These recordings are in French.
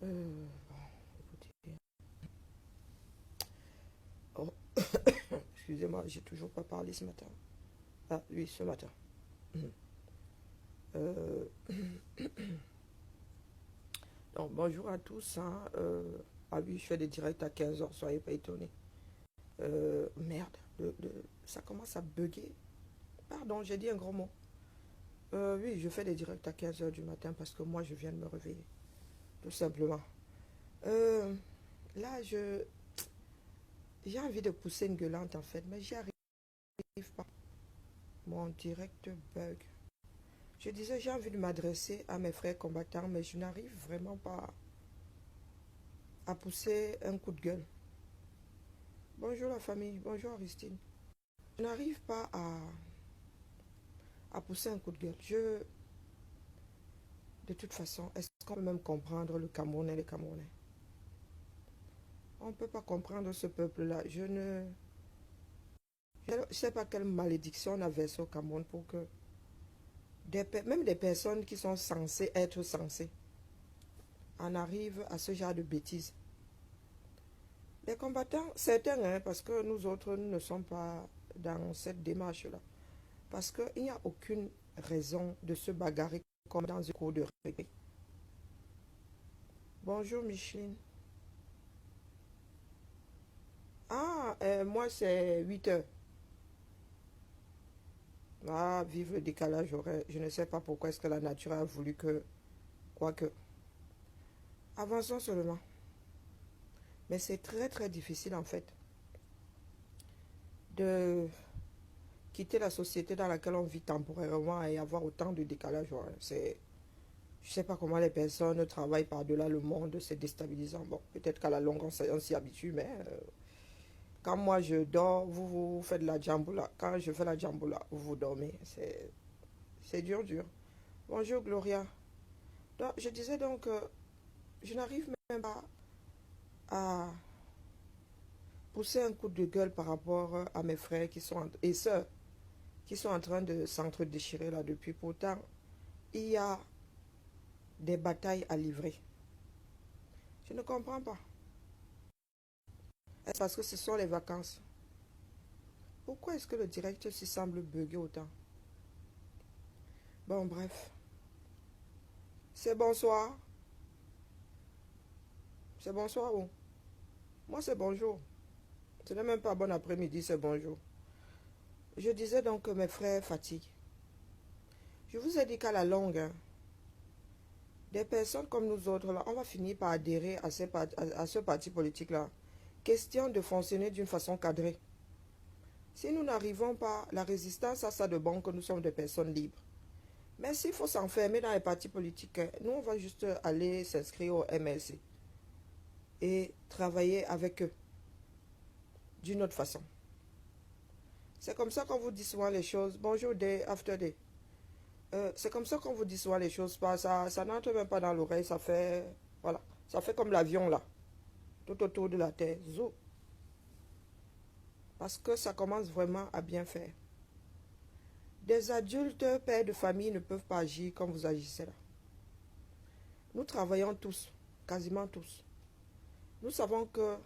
Bon, écoutez. Oh, excusez-moi, j'ai toujours pas parlé ce matin. Ah oui, ce matin. Euh, donc, bonjour à tous. Hein. Ah oui, je fais des directs à 15 h, soyez pas étonnés. Merde, ça commence à bugger. Pardon, j'ai dit un gros mot. Oui, je fais des directs à 15 h du matin parce que moi, je viens de me réveiller. Tout simplement. Euh, Là, j'ai envie de pousser une gueulante en fait, mais j'y arrive pas. Mon direct bug. Je disais, j'ai envie de m'adresser à mes frères combattants, mais je n'arrive vraiment pas à pousser un coup de gueule. Bonjour la famille, bonjour Aristine. Je n'arrive pas à pousser un coup de gueule. De toute façon, est-ce qu'on peut même comprendre le Camerounais, les Camerounais? On ne peut pas comprendre ce peuple-là. Je ne sais pas quelle malédiction on a versée au Cameroun pour que même des personnes qui sont censées être sensées en arrivent à ce genre de bêtises. Les combattants, certains, hein, parce que nous autres, nous ne sommes pas dans cette démarche-là. Parce qu'il n'y a aucune raison de se bagarrer comme dans une cour de récré. Bonjour Micheline. Ah, moi c'est 8 heures. Ah, vive le décalage horaire. Je ne sais pas pourquoi est-ce que la nature a voulu que... Quoique. Avançons seulement. Mais c'est très très difficile en fait de quitter la société dans laquelle on vit temporairement et avoir autant de décalage horaire. Je ne sais pas comment les personnes travaillent par-delà le monde, c'est déstabilisant. Bon, peut-être qu'à la longue, on s'y habitue, mais quand moi je dors, vous faites la jamboula. Quand je fais la jamboula, vous dormez. C'est dur, dur. Bonjour Gloria. Donc, je disais donc que je n'arrive même pas à pousser un coup de gueule par rapport à mes frères et sœurs qui sont en train de s'entre-déchirer là depuis. Pourtant, il y a des batailles à livrer. Je ne comprends pas. Est-ce parce que ce sont les vacances? Pourquoi est-ce que le direct s'y semble bugger autant? Bon, bref. C'est bonsoir. C'est bonsoir ou? Moi, c'est bonjour. Ce n'est même pas bon après-midi, c'est bonjour. Je disais donc que mes frères fatiguent. Je vous ai dit qu'à la longue, hein, des personnes comme nous autres, là, on va finir par adhérer à ce parti politique-là. Question de fonctionner d'une façon cadrée. Si nous n'arrivons pas, la résistance a ça de bon que nous sommes des personnes libres. Mais s'il faut s'enfermer dans les partis politiques, nous, on va juste aller s'inscrire au MLC et travailler avec eux d'une autre façon. C'est comme ça qu'on vous dit souvent les choses. Bonjour, day after day. C'est comme ça qu'on vous dit souvent les choses. Ça n'entre même pas dans l'oreille. Ça fait, voilà, ça fait comme l'avion là, tout autour de la Terre. Zou. Parce que ça commence vraiment à bien faire. Des adultes, pères de famille ne peuvent pas agir comme vous agissez là. Nous travaillons tous, quasiment tous. Nous savons que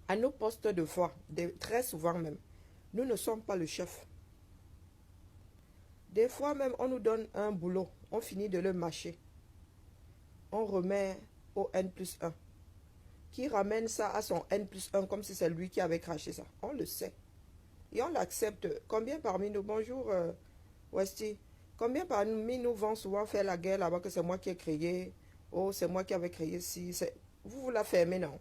à nos postes de foi, très souvent même, nous ne sommes pas le chef. Des fois même, on nous donne un boulot, on finit de le mâcher. On remet au N+1, qui ramène ça à son N+1 comme si c'est lui qui avait craché ça. On le sait. Et on l'accepte. Combien parmi nous, bonjour Westy, combien parmi nous vont souvent faire la guerre là-bas que c'est moi qui ai créé, oh c'est moi qui avais créé ci, vous la fermez, non?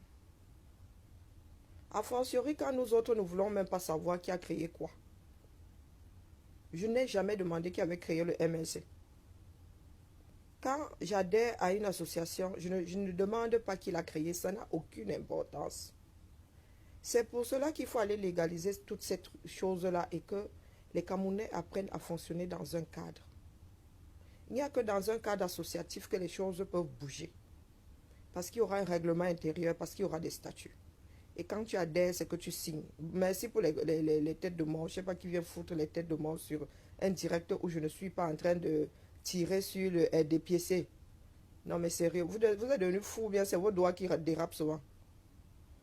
A fortiori quand nous autres ne voulons même pas savoir qui a créé quoi. Je n'ai jamais demandé qui avait créé le MLC. Quand j'adhère à une association, je ne demande pas qui l'a créé, ça n'a aucune importance. C'est pour cela qu'il faut aller légaliser toutes ces choses-là et que les Camerounais apprennent à fonctionner dans un cadre. Il n'y a que dans un cadre associatif que les choses peuvent bouger. Parce qu'il y aura un règlement intérieur, parce qu'il y aura des statuts. Et quand tu adhères, c'est que tu signes. Merci pour les têtes de mort. Je ne sais pas qui vient foutre les têtes de mort sur un direct où je ne suis pas en train de tirer sur le RDPC. Non, mais sérieux, vous êtes devenu fou ou bien c'est vos doigts qui dérapent souvent.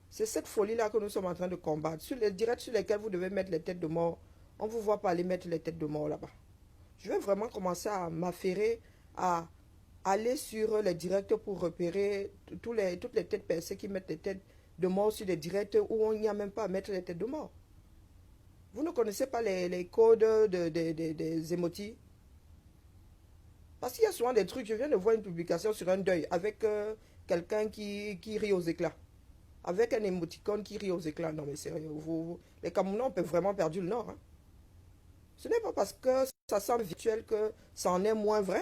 C'est cette folie-là que nous sommes en train de combattre. Sur les directs sur lesquels vous devez mettre les têtes de mort, on ne vous voit pas aller mettre les têtes de mort là-bas. Je vais vraiment commencer à m'affairer à aller sur les directs pour repérer toutes les têtes percées qui mettent les têtes de mort sur les directs où on n'y a même pas à mettre les têtes de mort. Vous ne connaissez pas les codes des émotis? Parce qu'il y a souvent des trucs, je viens de voir une publication sur un deuil avec quelqu'un qui rit aux éclats. Avec un émoticône qui rit aux éclats. Non mais sérieux, les Camerounais ont vraiment perdu le nord. Hein. Ce n'est pas parce que ça semble virtuel que ça en est moins vrai.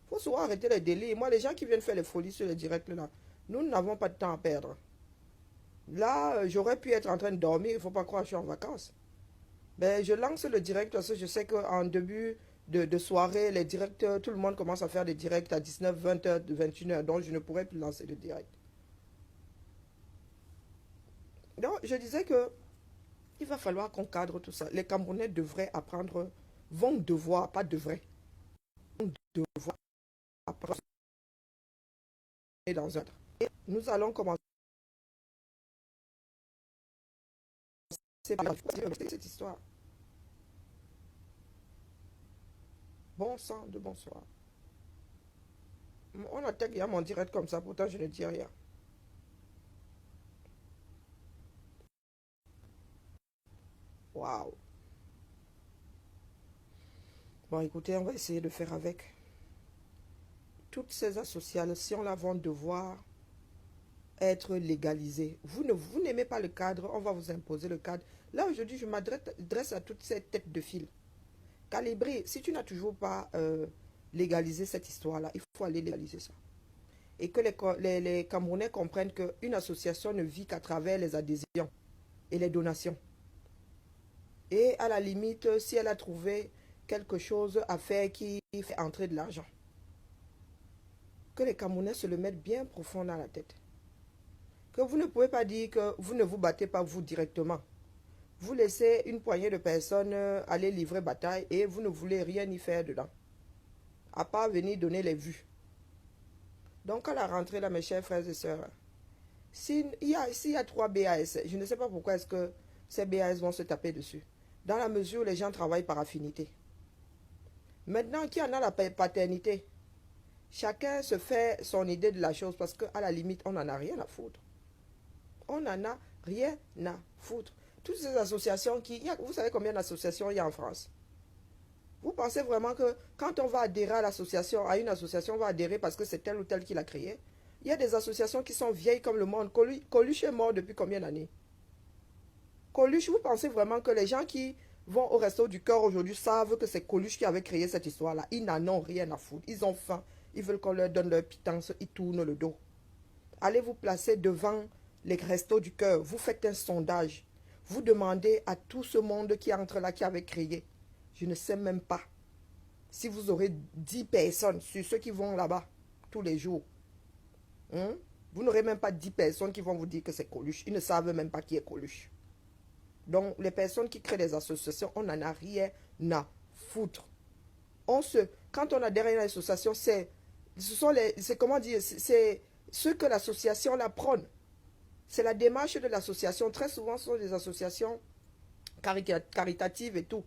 Il faut souvent arrêter les délits. Moi, les gens qui viennent faire les folies sur les directs là, nous n'avons pas de temps à perdre. Là, j'aurais pu être en train de dormir, il ne faut pas croire que je suis en vacances. Ben, je lance le direct parce que je sais qu'en début de soirée, les directs, tout le monde commence à faire des directs à 19, 20 heures, 21 heures, donc je ne pourrais plus lancer le direct. Donc, je disais que il va falloir qu'on cadre tout ça. Les Camerounais devraient apprendre, vont devoir, pas devraient, vont devoir apprendre dans un. Et nous allons commencer par cette histoire. Bon sang de bonsoir. On attaque hier mon direct comme ça, pourtant je ne dis rien. Waouh. Bon, écoutez, on va essayer de faire avec. Toutes ces associations-là vont devoir être légalisées. Vous n'aimez pas le cadre, on va vous imposer le cadre. Là, aujourd'hui, je m'adresse à toutes ces têtes de fil. Calibré, si tu n'as toujours pas légalisé cette histoire-là, il faut aller légaliser ça. Et que les Camerounais comprennent qu'une association ne vit qu'à travers les adhésions et les donations. Et à la limite, si elle a trouvé quelque chose à faire qui fait entrer de l'argent, que les Camerounais se le mettent bien profond dans la tête. Que vous ne pouvez pas dire que vous ne vous battez pas vous directement. Vous laissez une poignée de personnes aller livrer bataille et vous ne voulez rien y faire dedans. À part venir donner les vues. Donc à la rentrée, là, mes chers frères et sœurs, s'il y a 3 BAS, je ne sais pas pourquoi est-ce que ces BAS vont se taper dessus. Dans la mesure où les gens travaillent par affinité. Maintenant, qui en a la paternité? Chacun se fait son idée de la chose parce qu'à la limite, on n'en a rien à foutre. On n'en a rien à foutre. Toutes ces associations vous savez combien d'associations il y a en France? Vous pensez vraiment que quand on va adhérer à l'association, à une association, on va adhérer parce que c'est tel ou tel qui l'a créée? Il y a des associations qui sont vieilles comme le monde. Coluche est mort depuis combien d'années? Coluche, vous pensez vraiment que les gens qui vont au resto du cœur aujourd'hui savent que c'est Coluche qui avait créé cette histoire-là? Ils n'en ont rien à foutre. Ils ont faim. Ils veulent qu'on leur donne leur pitance. Ils tournent le dos. Allez vous placer devant les restos du cœur. Vous faites un sondage. Vous demandez à tout ce monde qui entre là, qui avait créé. Je ne sais même pas si vous aurez 10 personnes sur ceux qui vont là-bas tous les jours. Vous n'aurez même pas 10 personnes qui vont vous dire que c'est Coluche. Ils ne savent même pas qui est Coluche. Donc, les personnes qui créent des associations, on n'en a rien à foutre. Quand on adhère à une association, c'est ce que l'association la prône. C'est la démarche de l'association. Très souvent, ce sont des associations caritatives et tout.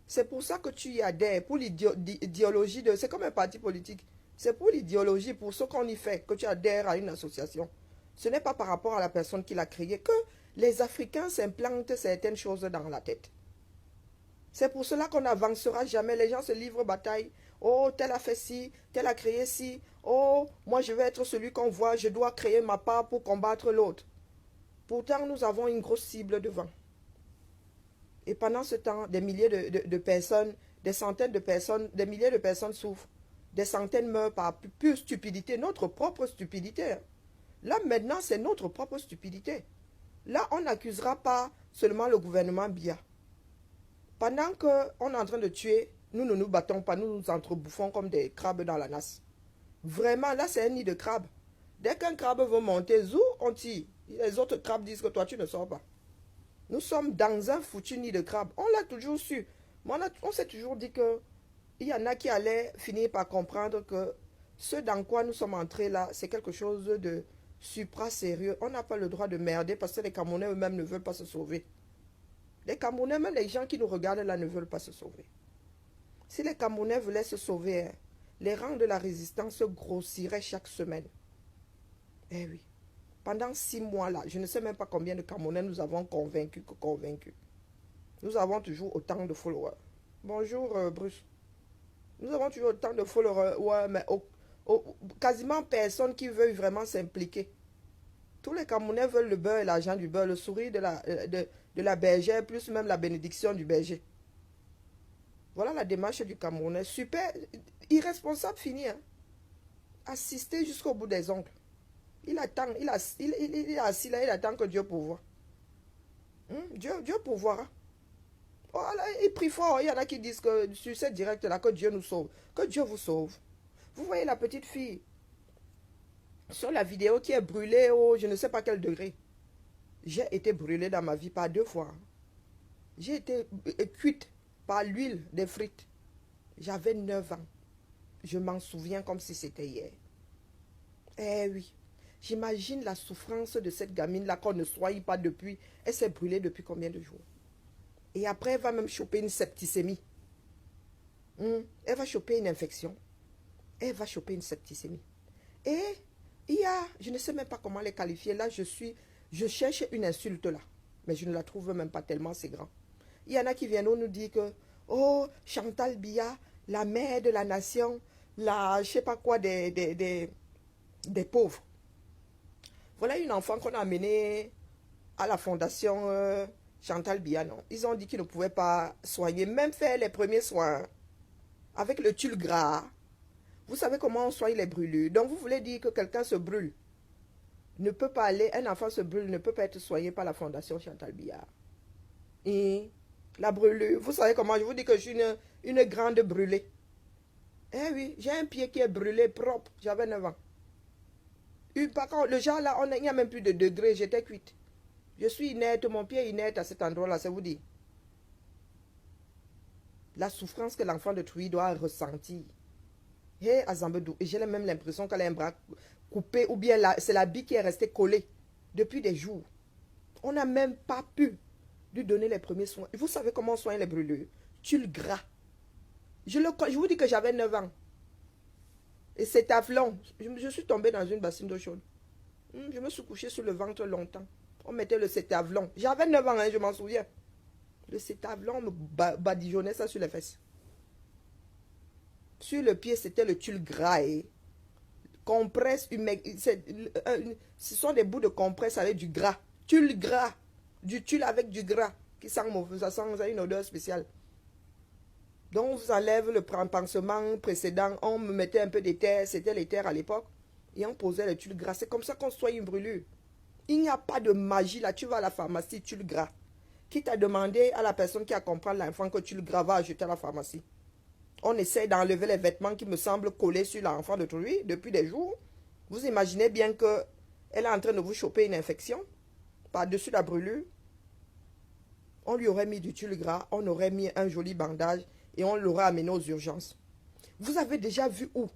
C'est pour ça que tu y adhères, pour l'idéologie de... C'est comme un parti politique. C'est pour l'idéologie, pour ce qu'on y fait, que tu adhères à une association. Ce n'est pas par rapport à la personne qui l'a créée que les Africains s'implantent certaines choses dans la tête. C'est pour cela qu'on n'avancera jamais. Les gens se livrent bataille. Oh, tel a fait ci, tel a créé ci. Oh, moi je vais être celui qu'on voit, je dois créer ma part pour combattre l'autre. Pourtant, nous avons une grosse cible devant. Et pendant ce temps, des milliers de personnes, des centaines de personnes, des milliers de personnes souffrent. Des centaines meurent par pure stupidité, notre propre stupidité. Là, maintenant, c'est notre propre stupidité. Là, on n'accusera pas seulement le gouvernement Biya. Pendant qu'on est en train de tuer, nous ne nous battons pas, nous nous entrebouffons comme des crabes dans la nasse. Vraiment, là, c'est un nid de crabes. Dès qu'un crabe veut monter, zou, on tire. Les autres crabes disent que toi, tu ne sors pas. Nous sommes dans un foutu nid de crabes. On l'a toujours su. On s'est toujours dit que il y en a qui allaient finir par comprendre que Ce dans quoi nous sommes entrés là, c'est quelque chose de supra-sérieux. On n'a pas le droit de merder parce que les Camerounais eux-mêmes ne veulent pas se sauver. Les Camerounais, même les gens qui nous regardent là, ne veulent pas se sauver. Si les Camerounais voulaient se sauver, hein, les rangs de la résistance grossiraient chaque semaine. Eh oui. Pendant 6 mois là, je ne sais même pas combien de Camerounais nous avons convaincus. Nous avons toujours autant de followers. Bonjour Bruce. Nous avons toujours autant de followers, ouais, mais quasiment personne qui veut vraiment s'impliquer. Tous les Camerounais veulent le beurre et l'argent du beurre, le sourire de la bergère, plus même la bénédiction du berger. Voilà la démarche du Camerounais. Super, irresponsable fini. Hein. Assister jusqu'au bout des ongles. Il attend, il est assis là, il attend que Dieu pourvoie. Dieu pourvoira. Voilà, il prie fort. Il y en a qui disent que sur cette directe-là, que Dieu nous sauve. Que Dieu vous sauve. Vous voyez la petite fille sur la vidéo qui est brûlée au je ne sais pas quel degré. J'ai été brûlée dans ma vie par 2 fois. J'ai été cuite par l'huile des frites. J'avais 9 ans. Je m'en souviens comme si c'était hier. Eh oui. J'imagine la souffrance de cette gamine-là qu'on ne soigne pas depuis. Elle s'est brûlée depuis combien de jours? Et après, elle va même choper une septicémie. Elle va choper une infection. Elle va choper une septicémie. Et il y a, je ne sais même pas comment les qualifier. Là, je cherche une insulte là. Mais je ne la trouve même pas tellement, c'est grand. Il y en a qui viennent nous dire que, oh, Chantal Biya, la mère de la nation, la, je sais pas quoi, des pauvres. Voilà une enfant qu'on a amenée à la fondation Chantal Biya, non. Ils ont dit qu'ils ne pouvaient pas soigner, même faire les premiers soins avec le tulle gras. Vous savez comment on soigne les brûlures. Donc vous voulez dire que quelqu'un se brûle. Ne peut pas aller, un enfant se brûle, ne peut pas être soigné par la fondation Chantal Biya. Et la brûlure, vous savez comment, je vous dis que je suis une grande brûlée. Eh oui, j'ai un pied qui est brûlé, propre, j'avais 9 ans. Par contre, le genre là, il n'y a même plus de degrés, j'étais cuite. Je suis inerte, mon pied est inerte à cet endroit-là, ça vous dit. La souffrance que l'enfant de Trouy doit ressentir. Hé, Azambedou, et j'ai même l'impression qu'elle a un bras coupé, ou bien c'est la bille qui est restée collée depuis des jours. On n'a même pas pu lui donner les premiers soins. Vous savez comment on soigne les brûlures? Tulle gras. Je vous dis que j'avais 9 ans. Et c'est Teflon. Je suis tombée dans une bassine d'eau chaude. Je me suis couchée sur le ventre longtemps. On mettait le cétavlon. J'avais 9 ans, hein, je m'en souviens. Le cétavlon me badigeonnait ça sur les fesses. Sur le pied, c'était le tulle gras. Compresse, ce sont des bouts de compresse avec du gras. Tulle gras. Du tulle avec du gras. Qui sent mauvais. Ça sent une odeur spéciale. Donc, on vous enlève le pansement précédent. On me mettait un peu d'éther. C'était l'éther à l'époque. Et on posait le tulle gras. C'est comme ça qu'on soigne une brûlure. Il n'y a pas de magie là. Tu vas à la pharmacie, tulle gras. Qui t'a demandé à la personne qui accompagne l'enfant que tulle gras va ajouter à la pharmacie? On essaie d'enlever les vêtements qui me semblent collés sur l'enfant de Trouy depuis des jours. Vous imaginez bien qu'elle est en train de vous choper une infection par-dessus la brûlure. On lui aurait mis du tulle gras, on aurait mis un joli bandage et on l'aurait amené aux urgences. Vous avez déjà vu où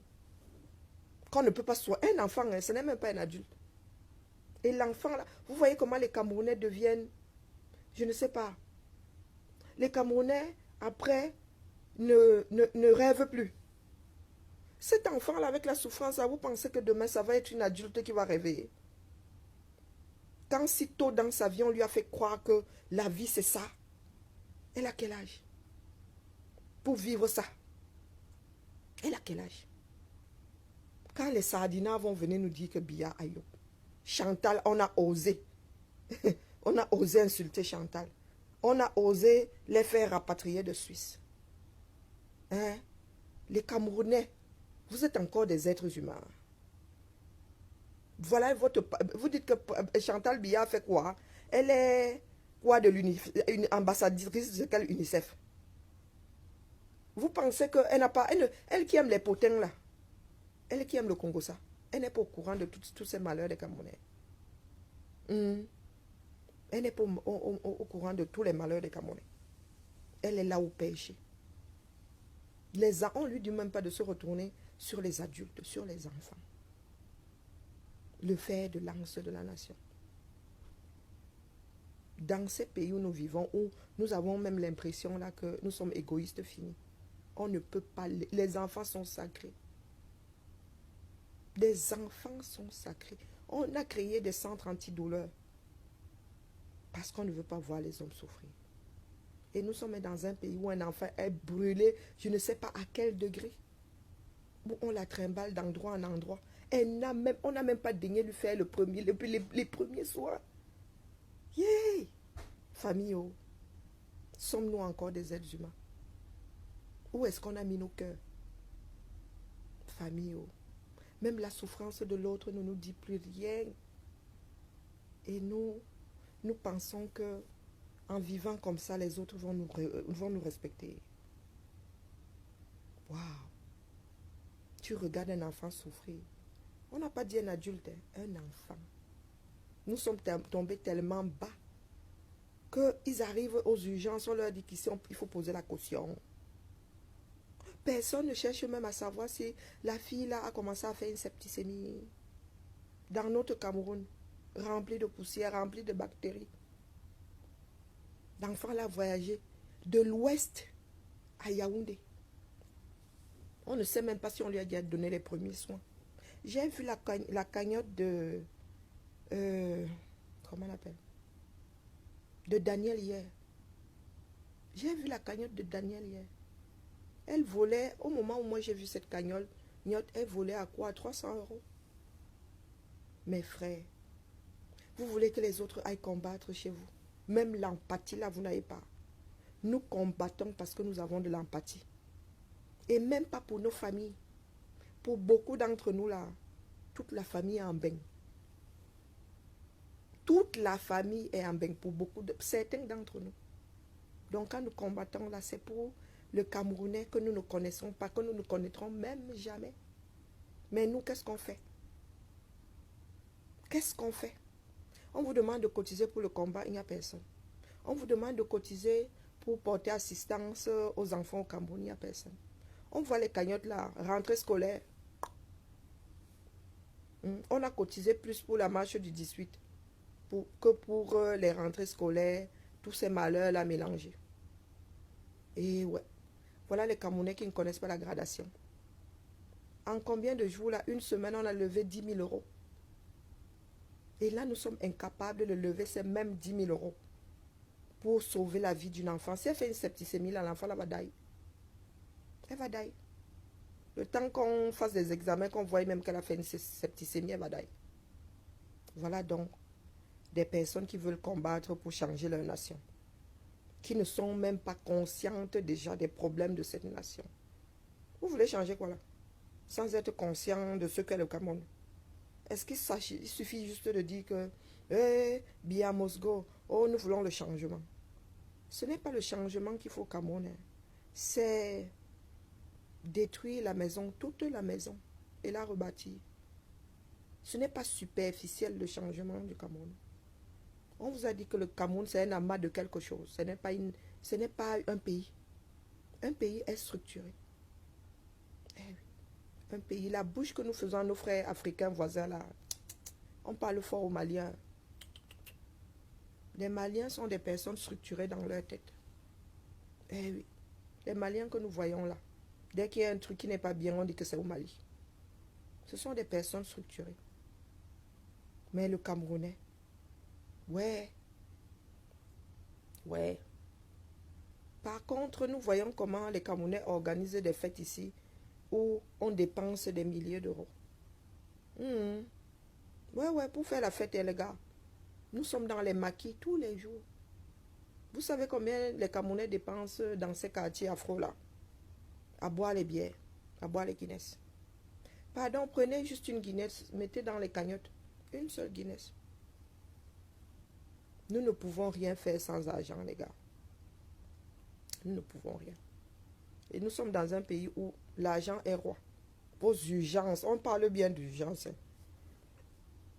qu'on ne peut pas soigner un enfant, hein, ce n'est même pas un adulte. Et l'enfant là, vous voyez comment les Camerounais deviennent, je ne sais pas. Les Camerounais, après, ne rêvent plus. Cet enfant-là, avec la souffrance, vous pensez que demain, ça va être une adulte qui va rêver. Quand si tôt dans sa vie, on lui a fait croire que la vie, c'est ça. Elle a quel âge? Pour vivre ça. Elle a quel âge? Quand les Sardinats vont venir nous dire que Biya Ayo, Chantal, on a osé. On a osé insulter Chantal. On a osé les faire rapatrier de Suisse. Hein? Les Camerounais, vous êtes encore des êtres humains. Voilà vous dites que Chantal Biya fait quoi? Elle est quoi de une ambassadrice de quel UNICEF? Vous pensez qu'elle n'a pas... Elle qui aime les potins là, elle qui aime le Congo ça, elle n'est pas au courant de tous ces malheurs des Camerounais. Elle n'est pas au courant de tous les malheurs des Camerounais. Elle est là au péché. On ne lui dit même pas de se retourner sur les adultes, sur les enfants. Le fer de lance de la nation. Dans ces pays où nous vivons, où nous avons même l'impression là que nous sommes égoïstes finis. On ne peut pas... Les enfants sont sacrés. Les enfants sont sacrés. On a créé des centres antidouleurs parce qu'on ne veut pas voir les hommes souffrir. Et nous sommes dans un pays où un enfant est brûlé, je ne sais pas à quel degré. Où on la trimballe d'endroit en endroit. On n'a même pas daigné lui faire les premiers soins. Yeah! Famille, oh. Sommes-nous encore des êtres humains? Où est-ce qu'on a mis nos cœurs? Famille, oh. Même la souffrance de l'autre ne nous dit plus rien. Et nous pensons que en vivant comme ça, les autres vont nous respecter. Waouh! Tu regardes un enfant souffrir. On n'a pas dit un adulte, hein, un enfant. Nous sommes tombés tellement bas qu'ils arrivent aux urgences, on leur dit qu'ici, il faut poser la caution. Personne ne cherche même à savoir si la fille là a commencé à faire une septicémie. Dans notre Cameroun, rempli de poussière, rempli de bactéries. L'enfant l'a voyagé de l'ouest à Yaoundé. On ne sait même pas si on lui a déjà donné les premiers soins. J'ai vu la cagnotte de... comment on appelle? De Daniel hier. J'ai vu la cagnotte de Daniel hier. Elle volait, au moment où moi j'ai vu cette cagnotte, elle volait à quoi? 300 €. Mes frères, vous voulez que les autres aillent combattre chez vous? Même l'empathie là, vous n'avez pas. Nous combattons parce que nous avons de l'empathie. Et même pas pour nos familles. Pour beaucoup d'entre nous là, toute la famille est en bain. Toute la famille est en bain pour certains d'entre nous. Donc quand nous combattons là, c'est pour le Camerounais que nous ne connaissons pas, que nous ne connaîtrons même jamais. Mais nous, qu'est-ce qu'on fait? Qu'est-ce qu'on fait? On vous demande de cotiser pour le combat, il n'y a personne. On vous demande de cotiser pour porter assistance aux enfants au Cameroun, il n'y a personne. On voit les cagnottes là, rentrée scolaire. On a cotisé plus pour la marche du 18 que pour les rentrées scolaires, tous ces malheurs là mélangés. Et ouais, voilà les Camerounais qui ne connaissent pas la gradation. En combien de jours là, une semaine, on a levé 10 000 €. Et là, nous sommes incapables de lever ces mêmes 10 000 € pour sauver la vie d'une enfant. Si elle fait une septicémie, l'enfant là va die. Elle va die. Le temps qu'on fasse des examens, qu'on voit même qu'elle a fait une septicémie, elle va die. Voilà donc des personnes qui veulent combattre pour changer leur nation. Qui ne sont même pas conscientes déjà des problèmes de cette nation. Vous voulez changer quoi là? Sans être conscient de ce qu'est le Cameroun. Est-ce qu'il suffit juste de dire que Bia Mosgo, oh nous voulons le changement? Ce n'est pas le changement qu'il faut au Cameroun. Hein. C'est détruire la maison, toute la maison, et la rebâtir. Ce n'est pas superficiel le changement du Cameroun. On vous a dit que le Cameroun c'est un amas de quelque chose. Ce n'est pas un pays. Un pays est structuré. Eh oui. Un pays, la bouche que nous faisons à nos frères africains voisins là, on parle fort aux Maliens. Les Maliens sont des personnes structurées dans leur tête. Eh oui. Les Maliens que nous voyons là, dès qu'il y a un truc qui n'est pas bien, on dit que c'est au Mali. Ce sont des personnes structurées. Mais le Camerounais, ouais. Par contre, nous voyons comment les Camerounais organisent des fêtes ici où on dépense des milliers d'euros. Ouais, pour faire la fête, les gars. Nous sommes dans les maquis tous les jours. Vous savez combien les Camerounais dépensent dans ces quartiers afro-là? À boire les bières, à boire les Guinness. Pardon, prenez juste une Guinness, mettez dans les cagnottes. Une seule Guinness. Nous ne pouvons rien faire sans argent, les gars. Nous ne pouvons rien. Et nous sommes dans un pays où l'argent est roi. Aux urgences, on parle bien d'urgence. Hein.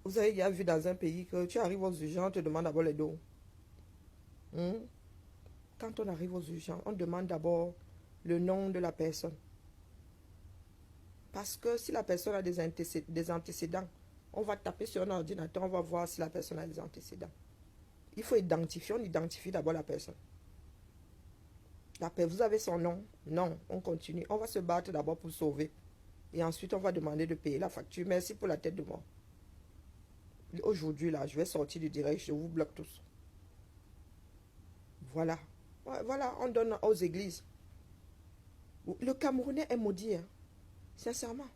Vous avez déjà vu dans un pays que tu arrives aux urgences, on te demande d'abord les dons. Quand on arrive aux urgences, on demande d'abord le nom de la personne. Parce que si la personne a des antécédents, on va taper sur un ordinateur, on va voir si la personne a des antécédents. Il faut identifier, on identifie d'abord la personne. Vous avez son nom? Non, on continue. On va se battre d'abord pour sauver. Et ensuite, on va demander de payer la facture. Merci pour la tête de mort. Aujourd'hui, là, je vais sortir du direct, je vous bloque tous. Voilà. Voilà, on donne aux églises. Le Camerounais est maudit, hein, sincèrement.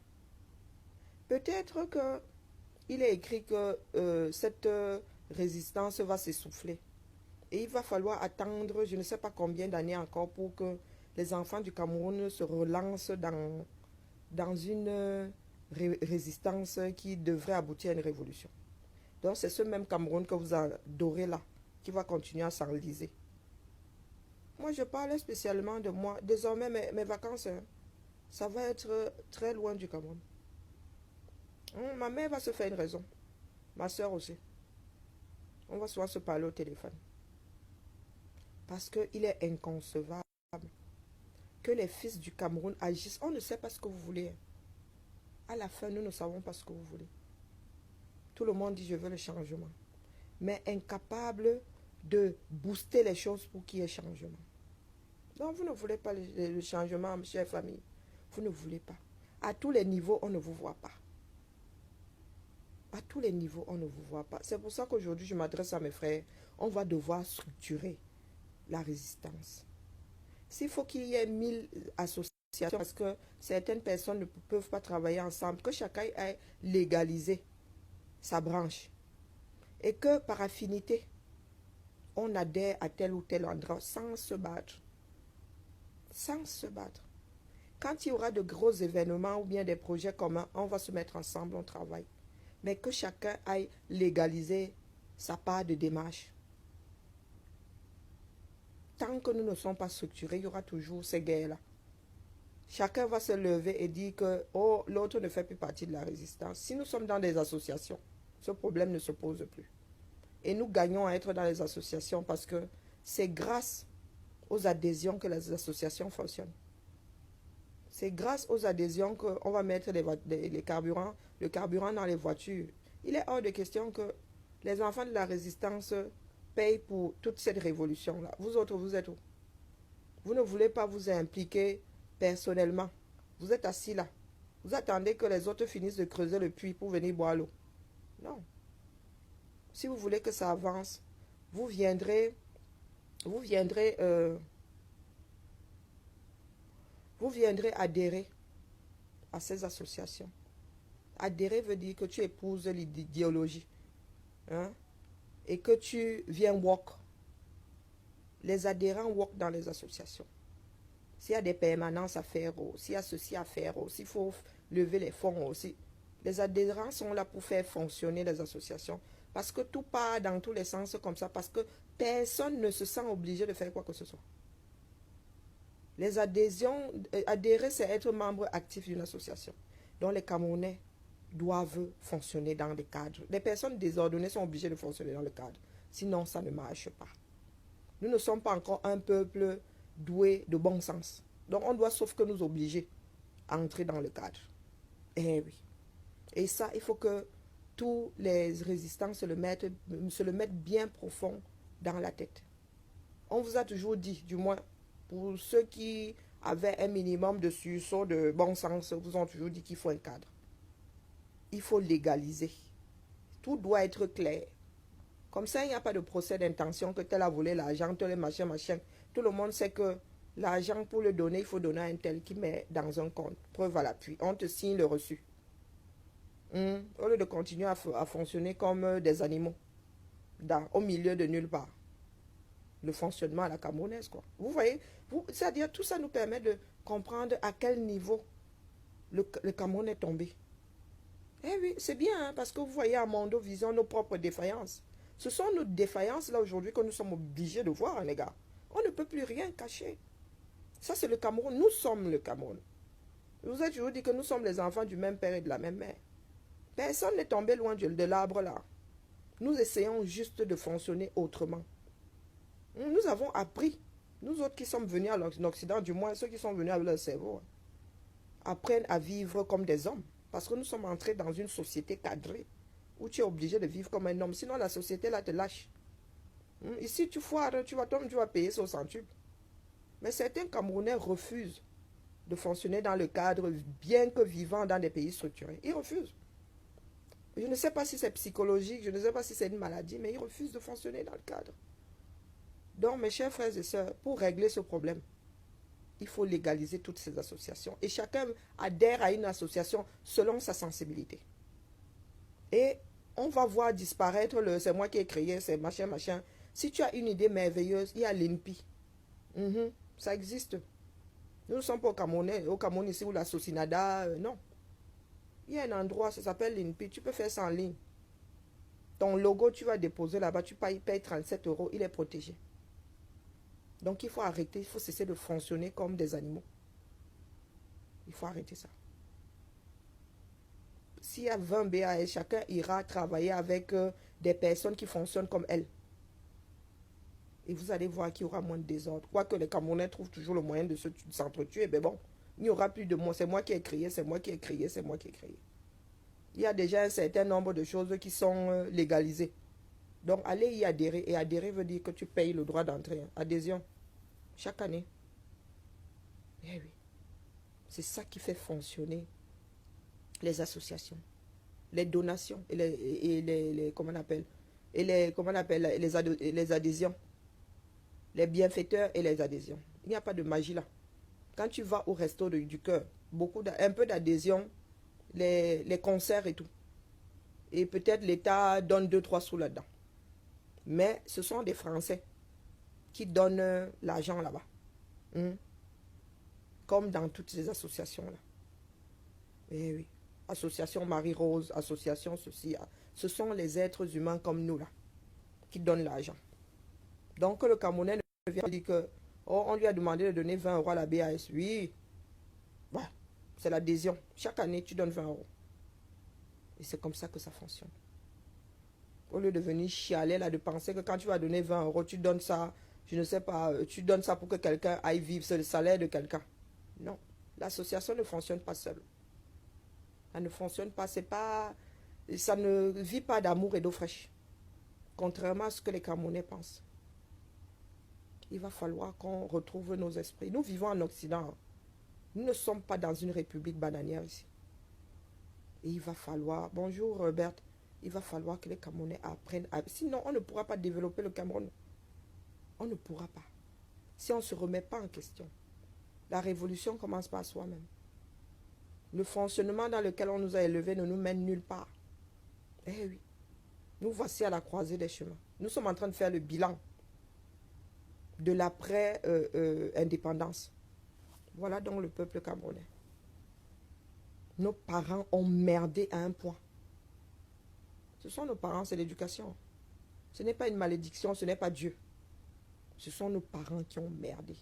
Peut-être qu'il est écrit que cette résistance va s'essouffler. Et il va falloir attendre je ne sais pas combien d'années encore pour que les enfants du Cameroun se relancent dans une résistance qui devrait aboutir à une révolution. Donc c'est ce même Cameroun que vous adorez là, qui va continuer à s'enliser. Moi je parle spécialement de moi. Désormais mes vacances, hein, ça va être très loin du Cameroun. Ma mère va se faire une raison. Ma soeur aussi. On va souvent se parler au téléphone. Parce qu'il est inconcevable que les fils du Cameroun agissent. On ne sait pas ce que vous voulez. À la fin, nous ne savons pas ce que vous voulez. Tout le monde dit je veux le changement. Mais incapable de booster les choses pour qu'il y ait changement. Donc vous ne voulez pas le changement, chère famille. Vous ne voulez pas. À tous les niveaux, on ne vous voit pas. À tous les niveaux, on ne vous voit pas. C'est pour ça qu'aujourd'hui, je m'adresse à mes frères. On va devoir structurer la résistance. S'il faut qu'il y ait 1000 associations, parce que certaines personnes ne peuvent pas travailler ensemble, que chacun ait légalisé sa branche. Et que par affinité, on adhère à tel ou tel endroit sans se battre. Sans se battre. Quand il y aura de gros événements ou bien des projets communs, on va se mettre ensemble, on travaille. Mais que chacun aille légaliser sa part de démarche. Tant que nous ne sommes pas structurés, il y aura toujours ces guerres-là. Chacun va se lever et dire que oh, l'autre ne fait plus partie de la résistance. Si nous sommes dans des associations, ce problème ne se pose plus. Et nous gagnons à être dans les associations parce que c'est grâce aux adhésions que les associations fonctionnent. C'est grâce aux adhésions qu'on va mettre le carburant dans les voitures. Il est hors de question que les enfants de la résistance payent pour toute cette révolution-là. Vous autres, vous êtes où? Vous ne voulez pas vous impliquer personnellement. Vous êtes assis là. Vous attendez que les autres finissent de creuser le puits pour venir boire l'eau. Non. Si vous voulez que ça avance, vous viendrez adhérer à ces associations. Adhérer veut dire que tu épouses l'idéologie. Hein? Et que tu viens walk. Les adhérents walk dans les associations. S'il y a des permanences à faire, s'il y a ceci à faire, s'il faut lever les fonds aussi. Les adhérents sont là pour faire fonctionner les associations. Parce que tout part dans tous les sens comme ça. Parce que personne ne se sent obligé de faire quoi que ce soit. Les adhésions, adhérer, c'est être membre actif d'une association. Donc les Camerounais doivent fonctionner dans les cadres. Les personnes désordonnées sont obligées de fonctionner dans le cadre. Sinon, ça ne marche pas. Nous ne sommes pas encore un peuple doué de bon sens. Donc on doit sauf que nous obliger à entrer dans le cadre. Eh oui. Et ça, il faut que tous les résistants se le mettent bien profond dans la tête. On vous a toujours dit, du moins, pour ceux qui avaient un minimum de sursaut de bon sens, vous ont toujours dit qu'il faut un cadre. Il faut légaliser. Tout doit être clair. Comme ça, il n'y a pas de procès d'intention que tel a volé l'argent, tel est machin, machin. Tout le monde sait que l'argent, pour le donner, il faut donner à un tel qui met dans un compte. Preuve à l'appui. On te signe le reçu. Au lieu de continuer à fonctionner comme des animaux, au milieu de nulle part. Le fonctionnement à la camerounaise, quoi. Vous voyez, c'est-à-dire tout ça nous permet de comprendre à quel niveau le Cameroun est tombé. Eh oui, c'est bien, hein, parce que vous voyez à Mondo Vision nos propres défaillances. Ce sont nos défaillances là aujourd'hui que nous sommes obligés de voir, les gars. On ne peut plus rien cacher. Ça, c'est le Cameroun. Nous sommes le Cameroun. Je vous ai toujours dit que nous sommes les enfants du même père et de la même mère. Personne n'est tombé loin de l'arbre là. Nous essayons juste de fonctionner autrement. Nous avons appris, nous autres qui sommes venus à l'Occident, du moins ceux qui sont venus avec leur cerveau, apprennent à vivre comme des hommes. Parce que nous sommes entrés dans une société cadrée où tu es obligé de vivre comme un homme. Sinon, la société là te lâche. Ici, tu foires, tu vas payer son centuple. Mais certains Camerounais refusent de fonctionner dans le cadre, bien que vivant dans des pays structurés. Ils refusent. Je ne sais pas si c'est psychologique, je ne sais pas si c'est une maladie, mais ils refusent de fonctionner dans le cadre. Donc, mes chers frères et sœurs, pour régler ce problème, il faut légaliser toutes ces associations. Et chacun adhère à une association selon sa sensibilité. Et on va voir disparaître le c'est moi qui ai créé, c'est machin, machin. Si tu as une idée merveilleuse, il y a l'INPI. Ça existe. Nous ne sommes pas au Cameroun ici où la Socinada, non. Il y a un endroit, ça s'appelle l'INPI, tu peux faire ça en ligne. Ton logo, tu vas déposer là-bas, tu payes 37 €, il est protégé. Donc il faut arrêter, il faut cesser de fonctionner comme des animaux. Il faut arrêter ça. S'il y a 20 BAS, chacun ira travailler avec des personnes qui fonctionnent comme elle. Et vous allez voir qu'il y aura moins de désordre. Quoique les Camerounais trouvent toujours le moyen de s'entretuer, mais bon, il n'y aura plus de moi. C'est moi qui ai créé, c'est moi qui ai créé, c'est moi qui ai créé. Il y a déjà un certain nombre de choses qui sont légalisées. Donc, allez y adhérer. Et adhérer veut dire que tu payes le droit d'entrée. Adhésion. Chaque année. Eh oui. C'est ça qui fait fonctionner les associations. Les donations et les comment on appelle, les adhésions. Les bienfaiteurs et les adhésions. Il n'y a pas de magie là. Quand tu vas au resto du cœur, un peu d'adhésion, les concerts et tout. Et peut-être l'État donne 2-3 sous là-dedans. Mais ce sont des Français qui donnent l'argent là-bas. Comme dans toutes ces associations-là. Eh oui. Association Marie-Rose, association ceci. Ce sont les êtres humains comme nous là, qui donnent l'argent. Donc le Camerounais ne vient dire que on lui a demandé de donner 20 € à la BAS. Oui. Ouais, c'est l'adhésion. Chaque année, tu donnes 20 €. Et c'est comme ça que ça fonctionne. Au lieu de venir chialer là, de penser que quand tu vas donner 20 €, tu donnes ça, je ne sais pas, tu donnes ça pour que quelqu'un aille vivre, c'est le salaire de quelqu'un. Non, l'association ne fonctionne pas seule. Elle ne fonctionne pas, ça ne vit pas d'amour et d'eau fraîche. Contrairement à ce que les Camerounais pensent. Il va falloir qu'on retrouve nos esprits. Nous vivons en Occident. Nous ne sommes pas dans une république bananière ici. Et il va falloir, bonjour Robert, il va falloir que les Camerounais apprennent à... Sinon, on ne pourra pas développer le Cameroun. On ne pourra pas. Si on ne se remet pas en question. La révolution commence par soi-même. Le fonctionnement dans lequel on nous a élevés ne nous mène nulle part. Eh oui. Nous voici à la croisée des chemins. Nous sommes en train de faire le bilan de l'après-indépendance. Voilà donc le peuple camerounais. Nos parents ont merdé à un point. Ce sont nos parents, c'est l'éducation. Ce n'est pas une malédiction, ce n'est pas Dieu. Ce sont nos parents qui ont merdé.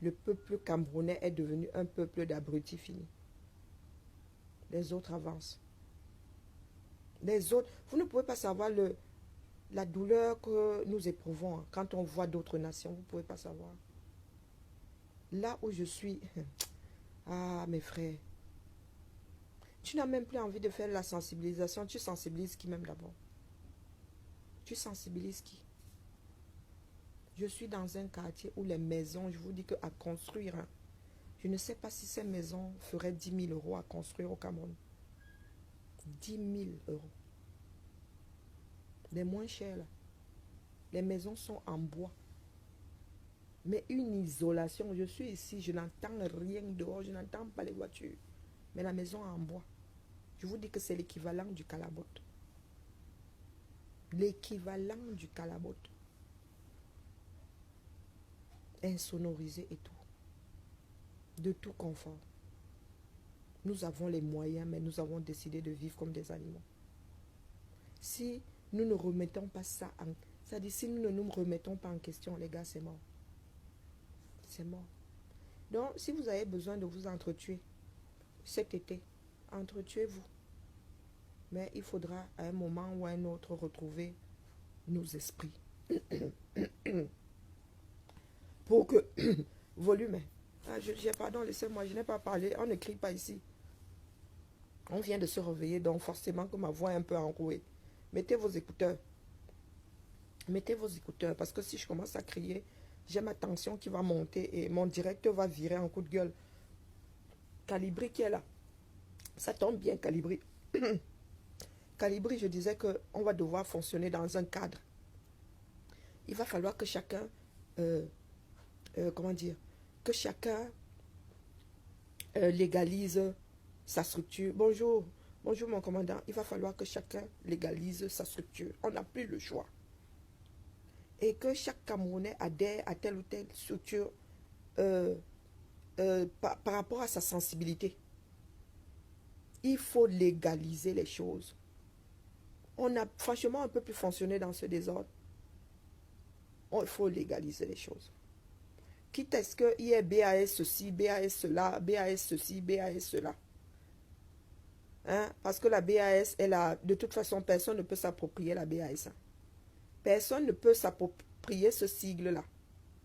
Le peuple camerounais est devenu un peuple d'abrutis finis. Les autres avancent. Les autres, vous ne pouvez pas savoir la douleur que nous éprouvons quand on voit d'autres nations. Vous ne pouvez pas savoir. Là où je suis, ah mes frères, tu n'as même plus envie de faire la sensibilisation. Tu sensibilises qui même d'abord? Tu sensibilises qui? Je suis dans un quartier où les maisons, je vous dis qu'à construire, je ne sais pas si ces maisons feraient 10 000 € à construire au Cameroun. 10 000 €. Les moins chers là. Les maisons sont en bois. Mais une isolation, je suis ici, je n'entends rien dehors, je n'entends pas les voitures. Mais la maison est en bois. Je vous dis que c'est l'équivalent du calabote. L'équivalent du calabote. Insonorisé et tout. De tout confort. Nous avons les moyens, mais nous avons décidé de vivre comme des animaux. Si nous ne remettons pas ça en... C'est-à-dire, si nous ne nous remettons pas en question, les gars, c'est mort. C'est mort. Donc, si vous avez besoin de vous entretuer cet été, entretuez-vous. Mais il faudra à un moment ou à un autre retrouver nos esprits. Pour que... volume. Ah, pardon, laissez-moi, je n'ai pas parlé. On ne crie pas ici. On vient de se réveiller, donc forcément que ma voix est un peu enrouée. Mettez vos écouteurs. Mettez vos écouteurs, parce que si je commence à crier, j'ai ma tension qui va monter et mon directeur va virer en coup de gueule. Calibri qui est là. Ça tombe bien, Calibri. Calibri, je disais qu'on va devoir fonctionner dans un cadre. Il va falloir que chacun, comment dire, que chacun légalise sa structure. Bonjour, bonjour mon commandant. Il va falloir que chacun légalise sa structure. On n'a plus le choix. Et que chaque Camerounais adhère à telle ou telle structure par rapport à sa sensibilité. Il faut légaliser les choses. On a franchement un peu plus fonctionné dans ce désordre. Il faut légaliser les choses. Quitte à ce qu'il y ait BAS ceci, BAS cela, BAS ceci, BAS cela. Hein? Parce que la BAS est là. De toute façon, personne ne peut s'approprier la BAS. Personne ne peut s'approprier ce sigle-là.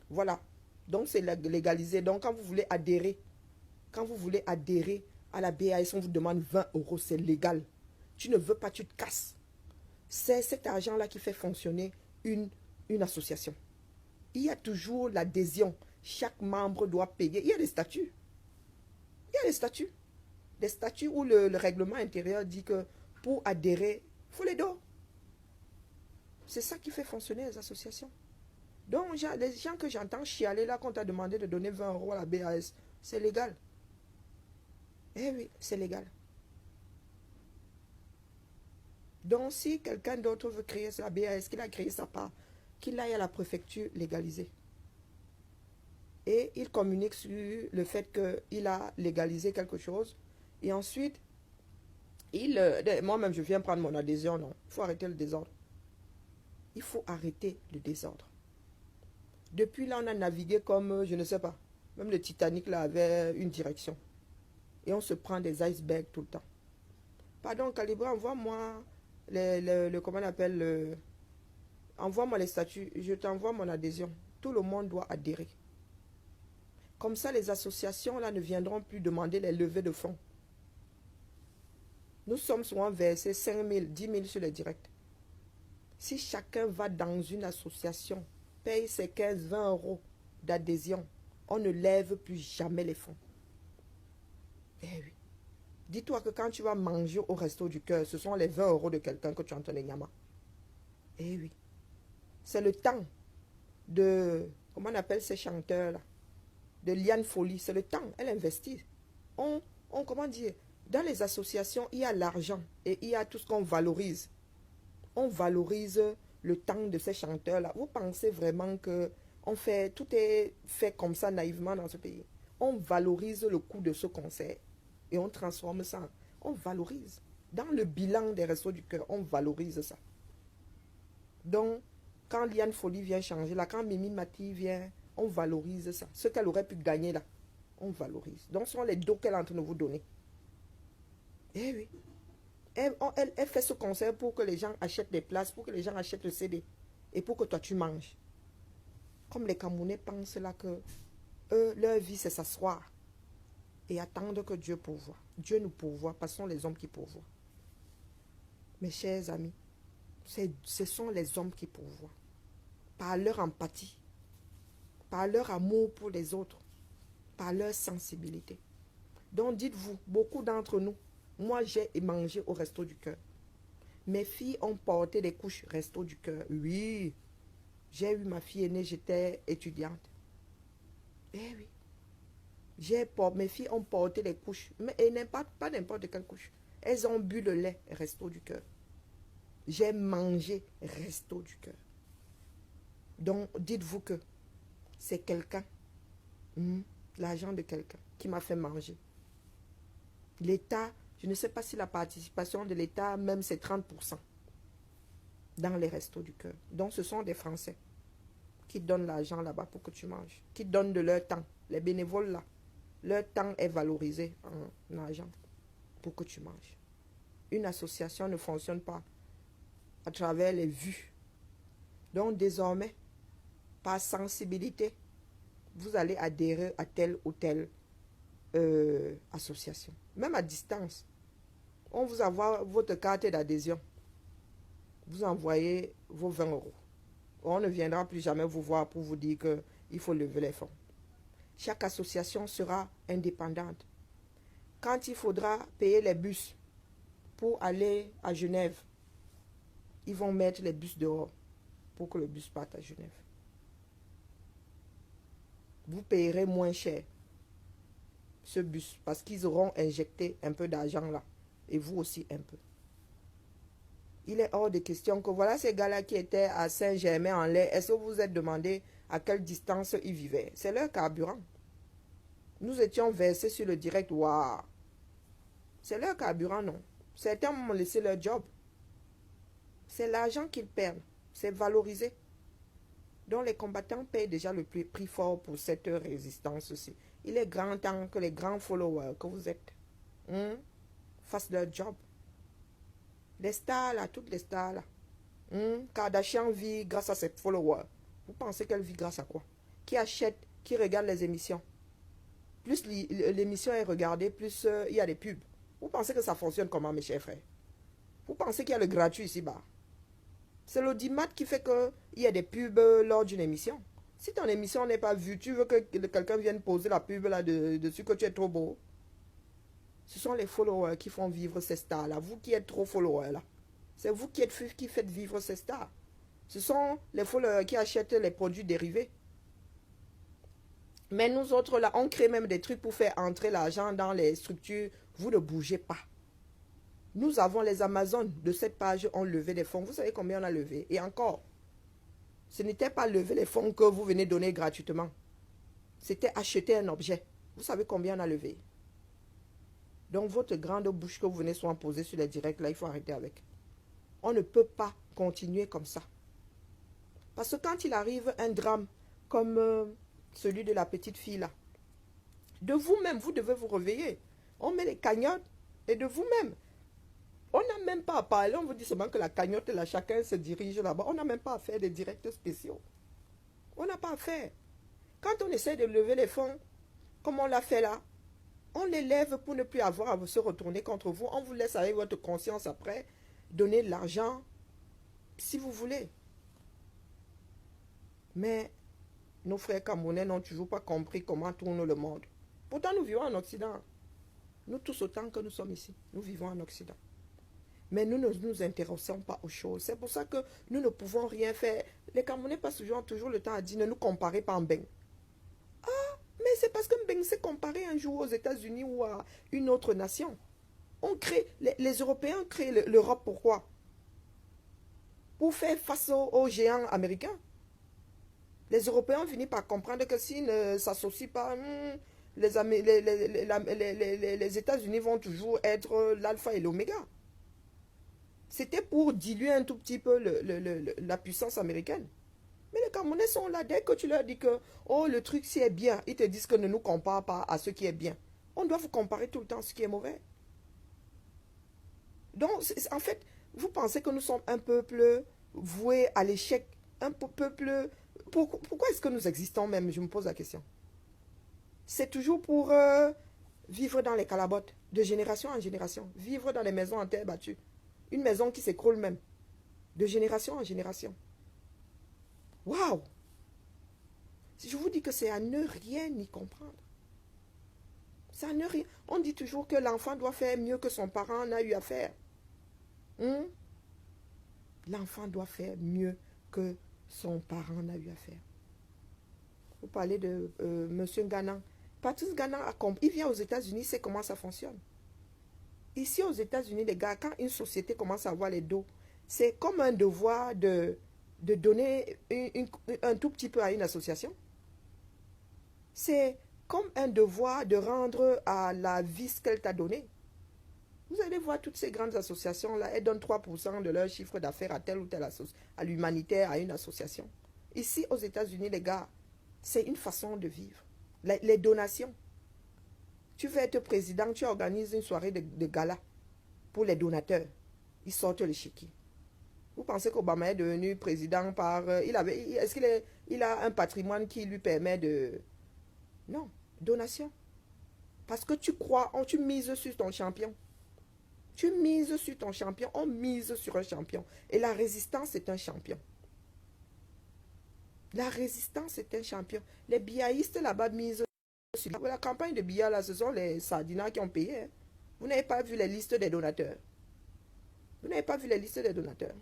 Voilà. Donc, c'est légalisé. Donc, quand vous voulez adhérer à la BAS, on vous demande 20 €. C'est légal. Tu ne veux pas, tu te casses. C'est cet argent-là qui fait fonctionner une association. Il y a toujours l'adhésion. Chaque membre doit payer. Il y a des statuts. Il y a des statuts. Des statuts où le règlement intérieur dit que pour adhérer, il faut les dos. C'est ça qui fait fonctionner les associations. Donc, les gens que j'entends chialer là, qu'on t'a demandé de donner 20 € à la BAS, c'est légal. Eh oui, c'est légal. Donc, si quelqu'un d'autre veut créer sa BAS, qu'il a créé sa part, qu'il aille à la préfecture légaliser. Et il communique sur le fait qu'il a légalisé quelque chose. Et ensuite, moi-même, je viens prendre mon adhésion. Non, il faut arrêter le désordre. Il faut arrêter le désordre. Depuis là, on a navigué comme, je ne sais pas, même le Titanic là avait une direction. Et on se prend des icebergs tout le temps. Pardon, Calibri, envoie-moi comment on appelle, envoie-moi les statuts, je t'envoie mon adhésion. Tout le monde doit adhérer. Comme ça, les associations là ne viendront plus demander les levées de fonds. Nous sommes souvent versés 5 000, 10 000 sur les directs. Si chacun va dans une association, paye ses 15, 20 € d'adhésion, on ne lève plus jamais les fonds. Eh oui. Dis-toi que quand tu vas manger au resto du cœur, ce sont les 20 € de quelqu'un que tu entends les nyama. Eh oui. C'est le temps de, comment on appelle ces chanteurs-là, de Liane Folie. C'est le temps, elle investit. Comment dire, dans les associations, il y a l'argent et il y a tout ce qu'on valorise. On valorise le temps de ces chanteurs-là. Vous pensez vraiment que tout est fait comme ça naïvement dans ce pays? On valorise le coût de ce concert et on transforme ça. On valorise. Dans le bilan des Restos du Cœur, on valorise ça. Donc, quand Liane Folie vient changer, là, quand Mimi Mati vient, on valorise ça. Ce qu'elle aurait pu gagner là, on valorise. Donc, ce sont les dos qu'elle est en train de vous donner. Eh oui. Elle fait ce concert pour que les gens achètent des places, pour que les gens achètent le CD et pour que toi tu manges. Comme les Camerounais pensent là que leur vie c'est s'asseoir et attendre que Dieu pourvoie. Dieu nous pourvoit, pas sont les hommes qui pourvoient. Mes chers amis, ce sont les hommes qui pourvoient. Par leur empathie, par leur amour pour les autres, par leur sensibilité. Donc dites-vous, beaucoup d'entre nous, moi, j'ai mangé au Resto du Cœur. Mes filles ont porté des couches Resto du Cœur. Oui, j'ai eu ma fille aînée, j'étais étudiante. Eh oui. Mes filles ont porté des couches, mais pas n'importe quelle couche. Elles ont bu le lait Resto du Cœur. J'ai mangé Resto du Cœur. Donc, dites-vous que c'est quelqu'un, l'argent de quelqu'un, qui m'a fait manger. L'État, je ne sais pas si la participation de l'État, même c'est 30% dans les Restos du Cœur. Donc ce sont des Français qui donnent l'argent là-bas pour que tu manges, qui donnent de leur temps. Les bénévoles là, leur temps est valorisé en argent pour que tu manges. Une association ne fonctionne pas à travers les vues. Donc désormais, par sensibilité, vous allez adhérer à telle ou telle association. Même à distance. On vous envoie votre carte d'adhésion. Vous envoyez vos 20 euros. On ne viendra plus jamais vous voir pour vous dire qu'il faut lever les fonds. Chaque association sera indépendante. Quand il faudra payer les bus pour aller à Genève, ils vont mettre les bus dehors pour que le bus parte à Genève. Vous payerez moins cher ce bus parce qu'ils auront injecté un peu d'argent là et vous aussi un peu. Il est hors de question que voilà ces gars-là qui étaient à Saint-Germain-en-Laye, est-ce que vous vous êtes demandé à quelle distance ils vivaient? C'est leur carburant. Nous étions versés sur le direct. Waouh! C'est leur carburant, non. Certains m'ont laissé leur job. C'est l'argent qu'ils perdent. C'est valorisé. Donc les combattants payent déjà le prix fort pour cette résistance-ci. Il est grand temps que les grands followers que vous êtes fassent leur job. Les stars là, toutes les stars là. Kardashian vit grâce à ses followers. Vous pensez qu'elle vit grâce à quoi? Qui achète, qui regarde les émissions? Plus l'émission est regardée, plus il y a des pubs. Vous pensez que ça fonctionne comment, mes chers frères? Vous pensez qu'il y a le gratuit ici-bas? C'est l'audimat qui fait qu'il y a des pubs lors d'une émission. Si ton émission n'est pas vue, tu veux que quelqu'un vienne poser la pub là dessus que tu es trop beau. Ce sont les followers qui font vivre ces stars-là. Vous qui êtes trop followers là. C'est vous qui faites vivre ces stars. Ce sont les followers qui achètent les produits dérivés. Mais nous autres là, on crée même des trucs pour faire entrer l'argent dans les structures. Vous ne bougez pas. Nous avons les Amazones de cette page ont levé des fonds. Vous savez combien on a levé? Et encore, ce n'était pas lever les fonds que vous venez donner gratuitement. C'était acheter un objet. Vous savez combien on a levé? Donc votre grande bouche que vous venez souvent poser sur les directs, là, il faut arrêter avec. On ne peut pas continuer comme ça. Parce que quand il arrive un drame comme celui de la petite fille là, de vous-même, vous devez vous réveiller. On met les cagnottes et de vous-même. On n'a même pas à parler, on vous dit seulement que la cagnotte là, chacun se dirige là-bas. On n'a même pas à faire des directs spéciaux. On n'a pas à faire. Quand on essaie de lever les fonds, comme on l'a fait là, on les lève pour ne plus avoir à se retourner contre vous. On vous laisse avec votre conscience après, donner de l'argent si vous voulez. Mais nos frères camerounais n'ont toujours pas compris comment tourne le monde. Pourtant, nous vivons en Occident. Nous tous autant que nous sommes ici, nous vivons en Occident. Mais nous ne nous intéressons pas aux choses. C'est pour ça que nous ne pouvons rien faire. Les Camerounais passent toujours le temps à dire ne nous comparez pas en Mbeng. Ah, mais c'est parce que Mbeng s'est comparé un jour aux États-Unis ou à une autre nation. On crée, les Européens créent l'Europe pourquoi? Pour faire face aux géants américains. Les Européens ont fini par comprendre que s'ils ne s'associent pas, les États-Unis vont toujours être l'alpha et l'oméga. C'était pour diluer un tout petit peu la puissance américaine. Mais les Camerounais sont là. Dès que tu leur dis que oh, le truc ci est bien, ils te disent que ne nous compare pas à ce qui est bien. On doit vous comparer tout le temps à ce qui est mauvais. Donc, en fait, vous pensez que nous sommes un peuple voué à l'échec. Un peuple... Pourquoi est-ce que nous existons même? Je me pose la question. C'est toujours pour vivre dans les calabottes, de génération en génération. Vivre dans les maisons en terre battue. Une maison qui s'écroule même. De génération en génération. Waouh! Je vous dis que c'est à ne rien y comprendre. C'est à ne rien. On dit toujours que l'enfant doit faire mieux que son parent n'a eu à faire. L'enfant doit faire mieux que son parent n'a eu à faire. Vous parlez de Monsieur Ganan. Patrice Ganan a compris. Il vient aux États-Unis, il sait comment ça fonctionne. Ici aux États-Unis, les gars, quand une société commence à avoir les dos, c'est comme un devoir de donner un tout petit peu à une association. C'est comme un devoir de rendre à la vie ce qu'elle t'a donné. Vous allez voir toutes ces grandes associations-là, elles donnent 3% de leur chiffre d'affaires à telle ou telle association, à l'humanitaire, à une association. Ici aux États-Unis, les gars, c'est une façon de vivre. Les donations. Tu veux être président, tu organises une soirée de gala pour les donateurs. Ils sortent le chéquier. Vous pensez qu'Obama est devenu président par... Est-ce qu'il a un patrimoine qui lui permet de Non, donation. Parce que tu crois, tu mises sur ton champion. Tu mises sur ton champion, on mise sur un champion. Et la résistance est un champion. La résistance est un champion. Les biaïstes là-bas misent sur la campagne de billard, là, ce sont les Sardinas qui ont payé. Hein. Vous n'avez pas vu les listes des donateurs. Vous n'avez pas vu les listes des donateurs.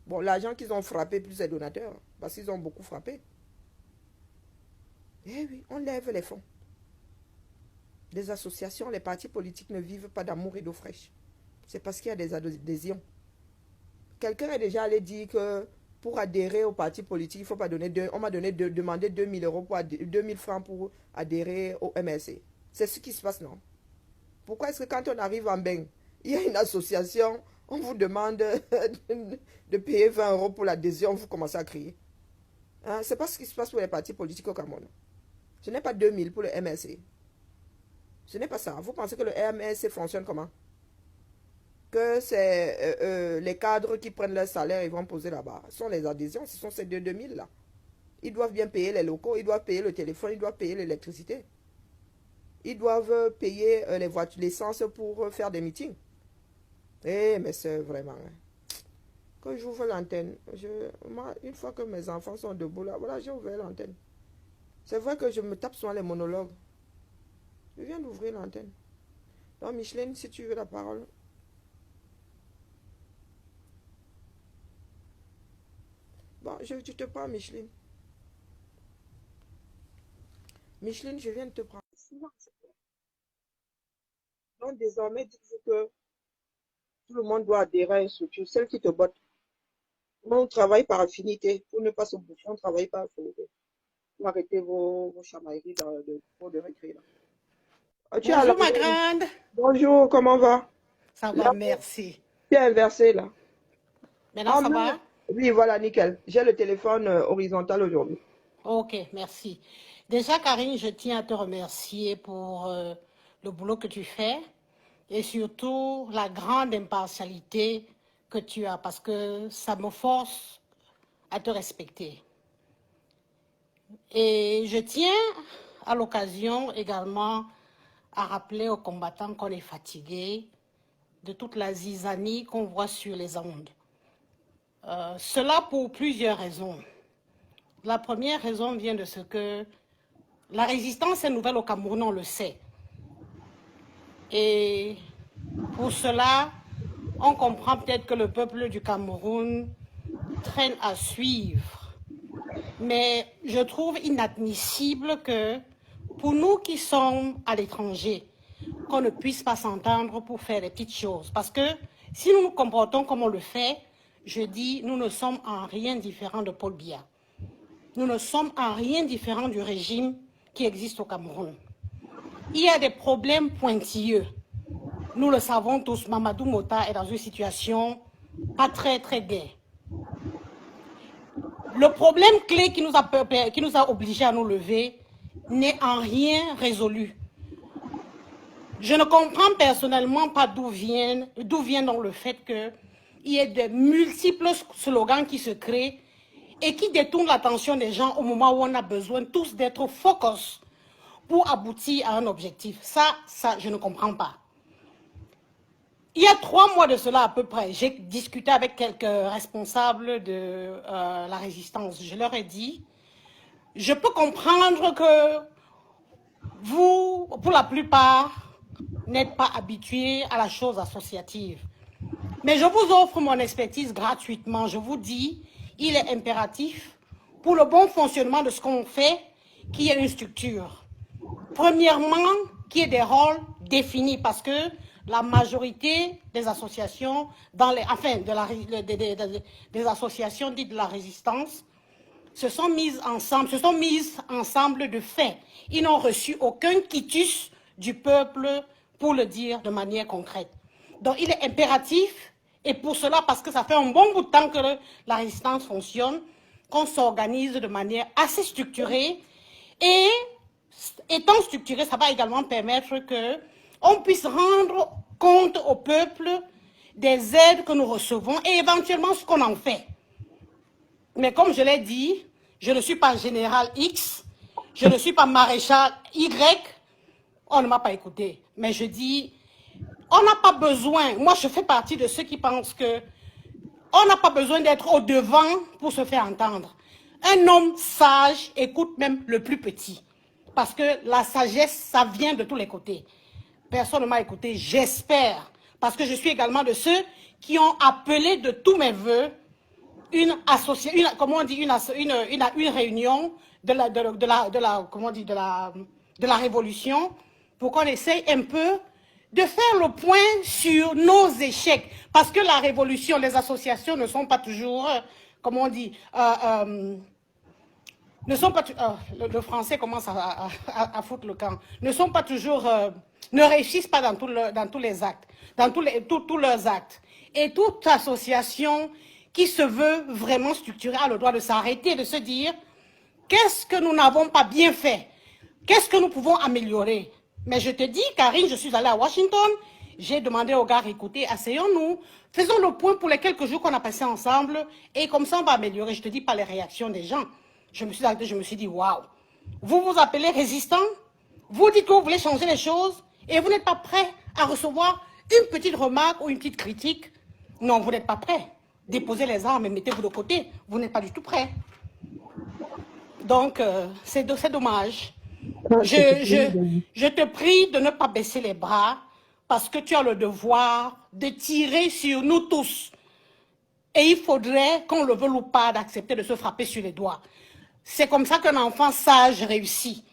Bon, l'argent qu'ils ont frappé plus les donateurs, parce qu'ils ont beaucoup frappé. Eh oui, on lève les fonds. Les associations, les partis politiques ne vivent pas d'amour et d'eau fraîche. C'est parce qu'il y a des adhésions. Quelqu'un est déjà allé dire que pour adhérer au parti politique, il ne faut pas donner on m'a demandé 2000 euros pour 2000 francs pour adhérer au MLC. C'est ce qui se passe, non? Pourquoi est-ce que quand on arrive en Beng, il y a une association, on vous demande de payer 20 euros pour l'adhésion, vous commencez à crier? Hein? C'est pas ce qui se passe pour les partis politiques au Cameroun. Ce n'est pas 2000 pour le MLC. Ce n'est pas ça. Vous pensez que le MLC fonctionne comment? Que c'est les cadres qui prennent leur salaire et vont poser là-bas. Ce sont les adhésions, ce sont ces 2000 là. Ils doivent bien payer les locaux, ils doivent payer le téléphone, ils doivent payer l'électricité. Ils doivent payer les voitures, l'essence pour faire des meetings. Eh, mais c'est vraiment... Hein. Quand j'ouvre l'antenne, une fois que mes enfants sont debout là, voilà, j'ai ouvert l'antenne. C'est vrai que je me tape souvent les monologues. Je viens d'ouvrir l'antenne. Donc, Micheline, si tu veux la parole... Bon, tu te prends, Micheline. Micheline, je viens de te prendre. Donc, désormais, dites-vous que tout le monde doit adhérer à une structure, celle qui te botte. On travaille par affinité. Pour ne pas se bouffer, on travaille par affinité. Pour arrêter vos chamailleries dans le cours de récré. Bonjour, ma grande. Bonjour, comment va? Ça va, merci. Tu es inversé, là. Maintenant, ça va? Oui, voilà, nickel. J'ai le téléphone horizontal aujourd'hui. Ok, merci. Déjà, Karine, je tiens à te remercier pour le boulot que tu fais et surtout la grande impartialité que tu as parce que ça me force à te respecter. Et je tiens à l'occasion également à rappeler aux combattants qu'on est fatigués de toute la zizanie qu'on voit sur les ondes. Cela pour plusieurs raisons. La première raison vient de ce que la résistance est nouvelle au Cameroun, on le sait. Et pour cela, on comprend peut-être que le peuple du Cameroun traîne à suivre. Mais je trouve inadmissible que pour nous qui sommes à l'étranger, qu'on ne puisse pas s'entendre pour faire des petites choses. Parce que si nous nous comportons comme on le fait, je dis, nous ne sommes en rien différents de Paul Biya. Nous ne sommes en rien différents du régime qui existe au Cameroun. Il y a des problèmes pointilleux. Nous le savons tous, Mamadou Mota est dans une situation pas très gaie. Le problème clé qui nous a obligés à nous lever n'est en rien résolu. Je ne comprends personnellement pas d'où vient donc le fait qu'il y ait de multiples slogans qui se créent et qui détournent l'attention des gens au moment où on a besoin tous d'être focus pour aboutir à un objectif. Ça, je ne comprends pas. Il y a 3 mois de cela à peu près, j'ai discuté avec quelques responsables de la résistance. Je leur ai dit, je peux comprendre que vous, pour la plupart, n'êtes pas habitués à la chose associative. Mais je vous offre mon expertise gratuitement. Je vous dis, il est impératif pour le bon fonctionnement de ce qu'on fait qu'il y ait une structure. Premièrement, qu'il y ait des rôles définis parce que la majorité des associations, des associations dites de la résistance, se sont mises ensemble de fait. Ils n'ont reçu aucun quitus du peuple pour le dire de manière concrète. Donc il est impératif, et pour cela, parce que ça fait un bon bout de temps que la résistance fonctionne, qu'on s'organise de manière assez structurée. Et étant structuré, ça va également permettre qu'on puisse rendre compte au peuple des aides que nous recevons et éventuellement ce qu'on en fait. Mais comme je l'ai dit, je ne suis pas général X. Je ne suis pas maréchal Y. On ne m'a pas écouté. Mais je dis, on n'a pas besoin. Moi, je fais partie de ceux qui pensent que on n'a pas besoin d'être au devant pour se faire entendre. Un homme sage écoute même le plus petit. Parce que la sagesse, ça vient de tous les côtés. Personne ne m'a écouté, j'espère. Parce que je suis également de ceux qui ont appelé de tous mes voeux une association, comment on dit, une réunion de la révolution pour qu'on essaye un peu de faire le point sur nos échecs. Parce que la révolution, les associations ne sont pas toujours, comment on dit, ne sont pas, le français commence à foutre le camp, ne sont pas toujours, ne réussissent pas dans tous les actes, dans tous leurs actes. Et toute association qui se veut vraiment structurée a le droit de s'arrêter, de se dire, qu'est-ce que nous n'avons pas bien fait? Qu'est-ce que nous pouvons améliorer? Mais je te dis, Karine, je suis allée à Washington, j'ai demandé aux gars, écoutez, asseyons-nous, faisons le point pour les quelques jours qu'on a passés ensemble, et comme ça on va améliorer. Je te dis pas les réactions des gens. Je me suis arrêtée, je me suis dit, waouh, vous vous appelez résistant, vous dites que vous voulez changer les choses, et vous n'êtes pas prêt à recevoir une petite remarque ou une petite critique. Non, vous n'êtes pas prêt. Déposez les armes et mettez-vous de côté. Vous n'êtes pas du tout prêt. Donc, c'est dommage. Je te prie de ne pas baisser les bras parce que tu as le devoir de tirer sur nous tous. Et il faudrait, qu'on le veuille ou pas, d'accepter de se frapper sur les doigts. C'est comme ça qu'un enfant sage réussit.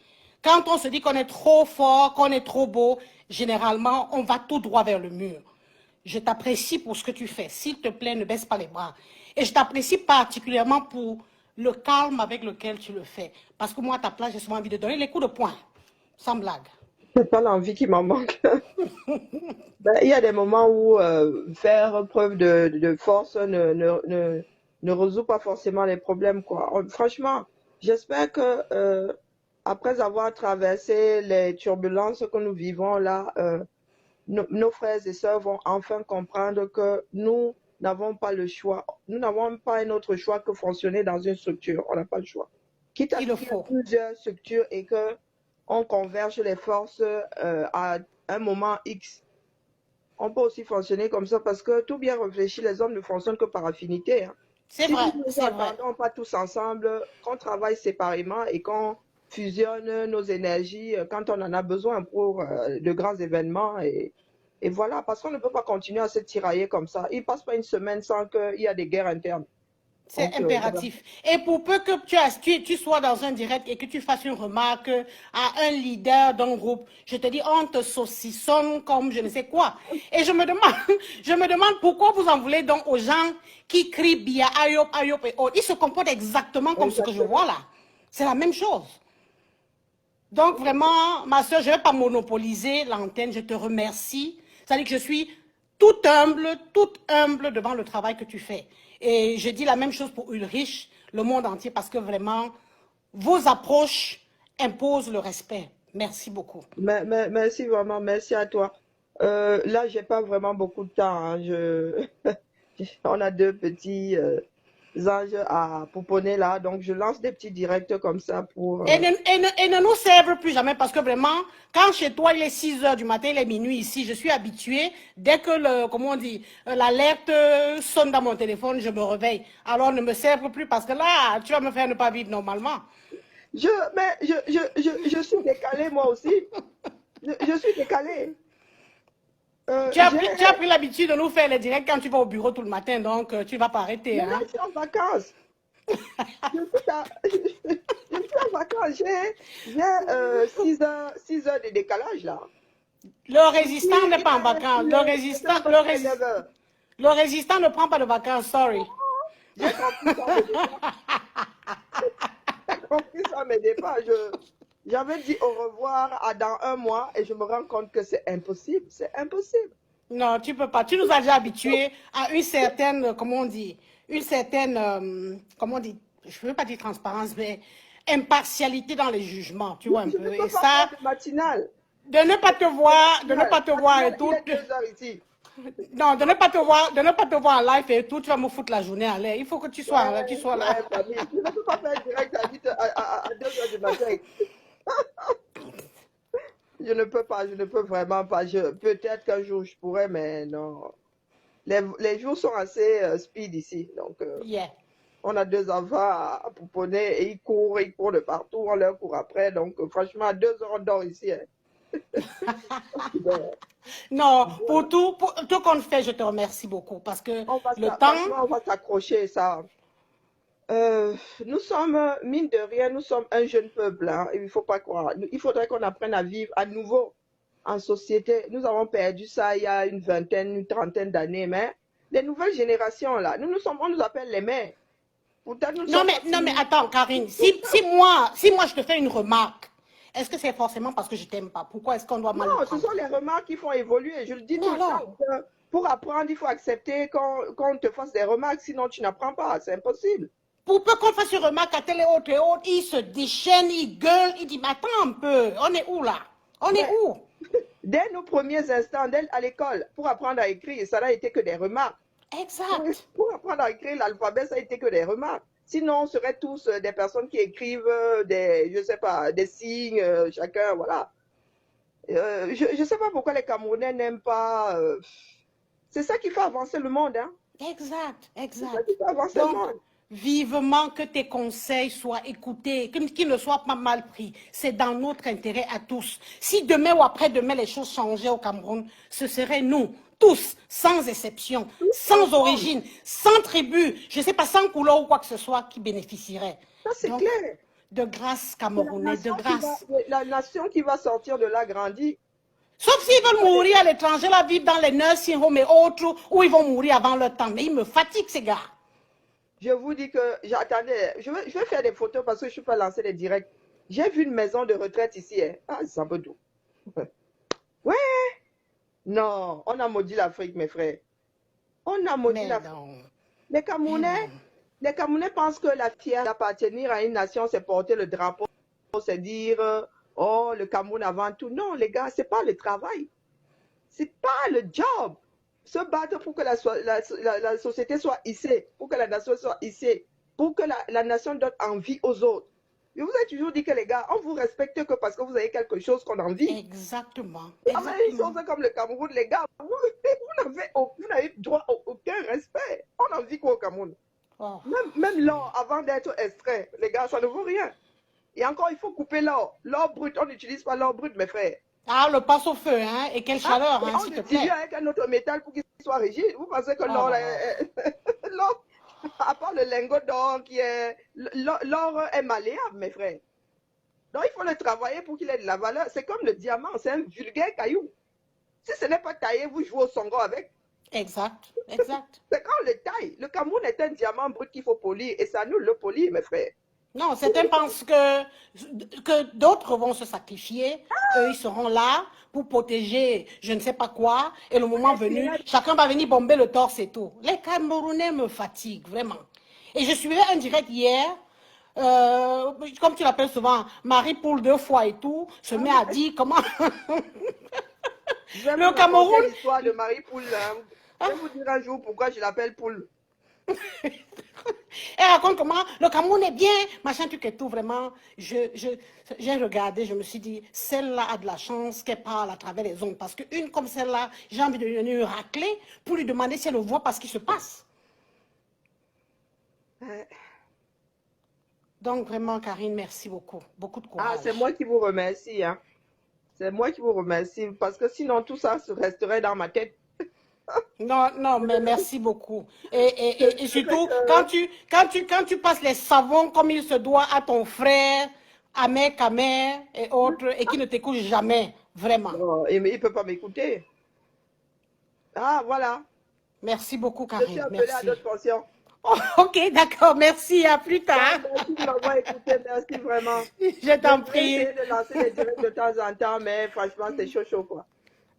Quand on se dit qu'on est trop fort, qu'on est trop beau, généralement, on va tout droit vers le mur. Je t'apprécie pour ce que tu fais. S'il te plaît, ne baisse pas les bras. Et je t'apprécie particulièrement pour le calme avec lequel tu le fais. Parce que moi, à ta place, j'ai souvent envie de donner les coups de poing. Sans blague. C'est pas l'envie qui m'en manque. Ben, il y a des moments où faire preuve de force ne résout pas forcément les problèmes, quoi. Franchement, j'espère que après avoir traversé les turbulences que nous vivons là, nos frères et sœurs vont enfin comprendre que nous n'avons pas le choix. Nous n'avons pas un autre choix que fonctionner dans une structure. On n'a pas le choix. Quitte à ce Il le qu'il y ait faut. plusieurs structures et que on converge les forces à un moment X. On peut aussi fonctionner comme ça parce que tout bien réfléchi, les hommes ne fonctionnent que par affinité, hein. C'est Si nous vrai, ne nous c'est vrai. entendons pas tous ensemble, qu'on travaille séparément et qu'on fusionne nos énergies quand on en a besoin pour de grands événements et voilà, parce qu'on ne peut pas continuer à se tirailler comme ça. Il ne passe pas une semaine sans qu'il y a des guerres internes. C'est Donc, voilà. impératif. Et pour peu que tu sois dans un direct et que tu fasses une remarque à un leader d'un groupe, je te dis, on te saucissonne comme je ne sais quoi. Et je me demande, je me demande pourquoi vous en voulez donc aux gens qui crient bien Ayop, Ayop et autres. Ils se comportent exactement comme ce que je vois là. C'est la même chose. Donc vraiment, ma soeur, je ne vais pas monopoliser l'antenne. Je te remercie. C'est-à-dire que je suis toute humble devant le travail que tu fais. Et je dis la même chose pour Ulrich, le monde entier, parce que vraiment, vos approches imposent le respect. Merci beaucoup. Merci vraiment, merci à toi. Là, j'ai pas vraiment beaucoup de temps, hein. On a deux petits anges à pouponner là, donc je lance des petits directs comme ça pour. Et ne nous serve plus jamais parce que vraiment, quand chez toi il est 6 heures du matin, il est minuit ici, je suis habituée, dès que comment on dit, l'alerte sonne dans mon téléphone, je me réveille. Alors ne me serve plus parce que là, tu vas me faire ne pas vivre normalement. Je suis décalée moi aussi. Je suis décalée. Tu as pris l'habitude de nous faire les directs quand tu vas au bureau tout le matin, donc tu ne vas pas arrêter. Mais là, Hein? je suis en vacances. Je suis en vacances. J'ai 6 heures de décalage là. Le résistant n'est pas en Il vacances. est 9 heures. Le résistant ne prend pas de vacances, sorry. J'ai compris ça, mes départ. J'ai compris ça, mes départs. J'avais dit au revoir dans un mois et je me rends compte que c'est impossible. C'est impossible. Non, tu peux pas. Tu nous as déjà habitués à une certaine, comment on dit, une certaine, comment on dit, je ne veux pas dire transparence, mais impartialité dans les jugements, tu vois un Je peu. ne peux Et pas ça, faire de matinale. de ne pas te voir et tout. Il est 2 heures ici. Non, de ne pas te voir en live et tout, tu vas me foutre la journée à l'air. Il faut que tu sois là, tu sois là. Ouais, famille. Je ne peux pas faire direct à 2 heures du matin. Je ne peux pas, je ne peux vraiment pas. Peut-être qu'un jour je pourrais, mais non. Les jours sont assez speed ici. Donc, Yeah. on a 2 enfants à pouponner et ils courent de partout, on leur court après. Donc, franchement, à 2 heures, on dort ici. Hein. Non, pour tout qu'on fait, je te remercie beaucoup parce que le temps, Franchement, on va s'accrocher, ça. Euh, nous sommes, mine de rien, nous sommes un jeune peuple. Hein, il faut pas croire. Il faudrait qu'on apprenne à vivre à nouveau en société. Nous avons perdu ça il y a une vingtaine, une trentaine d'années, mais les nouvelles générations, là, on nous appelle les mères. Pourtant, nous ne non sommes pas mais finis. attends, Karine, si moi je te fais une remarque, est-ce que c'est forcément parce que je t'aime pas? Pourquoi est-ce qu'on doit mal le Non, ce sont prendre? les remarques qui font évoluer. Je le dis Mais tout le temps. alors, Que pour apprendre, il faut accepter qu'on te fasse des remarques, sinon tu n'apprends pas. C'est impossible. pour peu qu'on fasse une remarque à telle et autre, il se déchaîne, il gueule, il dit, mais attends un peu, on est où là? On est Mais où? dès nos premiers instants, à l'école, pour apprendre à écrire, ça n'a été que des remarques. Exact. Pour apprendre à écrire l'alphabet, ça n'a été que des remarques. Sinon, on serait tous des personnes qui écrivent je sais pas, des signes, chacun, voilà. Je ne sais pas pourquoi les Camerounais n'aiment pas. C'est ça qui fait avancer le monde, hein. Exact, C'est ça qui exact. fait avancer le Donc, monde. vivement que tes conseils soient écoutés, qu'ils ne soient pas mal pris. C'est dans notre intérêt à tous. Si demain ou après-demain les choses changeaient au Cameroun, ce serait nous, tous, sans exception, Tous sans ensemble. origine, sans tribu, je ne sais pas, sans couleur ou quoi que ce soit, qui bénéficieraient. Ça, c'est Donc, clair. de grâce, C'est Camerounais, de grâce. la nation qui va sortir de là grandie. Sauf s'ils veulent mourir à l'étranger, là, vivre dans les nursing homes et autres, où ils vont mourir avant leur temps. Mais ils me fatiguent, ces gars. Je vous dis que j'attendais. Je vais faire des photos parce que je ne suis pas lancé des directs. J'ai vu une maison de retraite ici. Hein. Ah, c'est un peu doux. Ouais. Non, on a maudit l'Afrique, mes frères. On a maudit Mais l'Afrique. non, Les mais Camerounais, non. les Camerounais pensent que la fierté d'appartenir à une nation, c'est porter le drapeau, c'est dire, oh, le Cameroun avant tout. Non, les gars, c'est pas le travail. C'est pas le job. Se battre pour que la société soit hissée, pour que la nation soit hissée, pour que la nation donne envie aux autres. Je vous ai toujours dit que les gars, on vous respecte que parce que vous avez quelque chose qu'on envie. Exactement, Ah, mais une chose exactement. comme le Cameroun, les gars, vous n'avez droit à aucun respect. On en vit quoi au Cameroun? Oh. Même l'or, avant d'être extrait, les gars, ça ne vaut rien. Et encore, il faut couper l'or. L'or brut, on n'utilise pas l'or brut, mes frères. Ah, le passe au feu, hein? Et quelle Hein? chaleur, Et hein, on s'il te le dilue plaît. avec un autre métal pour qu'il soit rigide. Vous pensez que Oh l'or, là là. l'or, à part le lingot d'or qui est. L'or est malléable, mes frères. Donc, il faut le travailler pour qu'il ait de la valeur. C'est comme le diamant, c'est un vulgaire caillou. Si ce n'est pas taillé, vous jouez au songo avec. Exact, exact. C'est quand on le taille. Le Cameroun est un diamant brut qu'il faut polir. Et c'est à nous de le polir, mes frères. Non, certains pensent que d'autres vont se sacrifier. Eux, ils seront là pour protéger je ne sais pas quoi. Et le moment venu, chacun va venir bomber le torse et tout. Les Camerounais me fatiguent, vraiment. Et je suivais un direct hier. Comme tu l'appelles souvent, Marie Poule 2 fois et tout, se met à dire comment Je vais vous le raconter Cameroun. l'histoire de Marie Poule. Hein. Je vais vous dire un jour pourquoi je l'appelle Poule. Elle raconte comment le Cameroun est bien, machin, truc et tout, vraiment. J'ai regardé, je me suis dit, celle-là a de la chance qu'elle parle à travers les ondes. Parce qu'une comme celle-là, j'ai envie de lui donner une raclée pour lui demander si elle le voit pas ce qui se passe. Euh, Donc, vraiment, Karine, merci beaucoup. Beaucoup de Ah, c'est courage. moi qui vous remercie. Hein. C'est moi qui vous remercie. Parce que sinon, tout ça resterait dans ma tête. Non, non, mais merci beaucoup. Et C'est vrai surtout, que quand tu passes les savons comme il se doit à ton frère, à mère, et autres, et qui ne t'écoute jamais, vraiment. non, il ne peut pas m'écouter. Ah, voilà. Merci beaucoup, Je suis Karine. appelée à Merci. d'autres fonctions. Oh, ok, d'accord. Merci. À plus Bon, tard. merci de m'avoir écouté. Merci vraiment. Je Je t'en vais prie. essayer de lancer des directs de temps en temps, mais franchement, c'est chaud, chaud, quoi.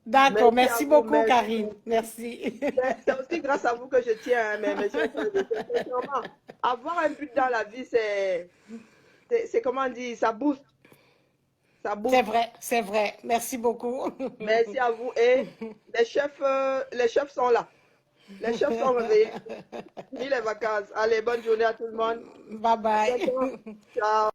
D'accord. Merci à Merci vous. beaucoup, Merci. Karine. Merci. C'est aussi grâce à vous que je tiens, hein, mes chers frères et sœurs. Sincèrement, avoir un but dans la vie, c'est comment dire, ça booste. Ça bouge. C'est vrai. Merci beaucoup. Merci à vous. Et les chefs sont là. Les chefs sont réveillés. Fini les vacances. Allez, bonne journée à tout le monde. Bye À bye. bientôt. Ciao.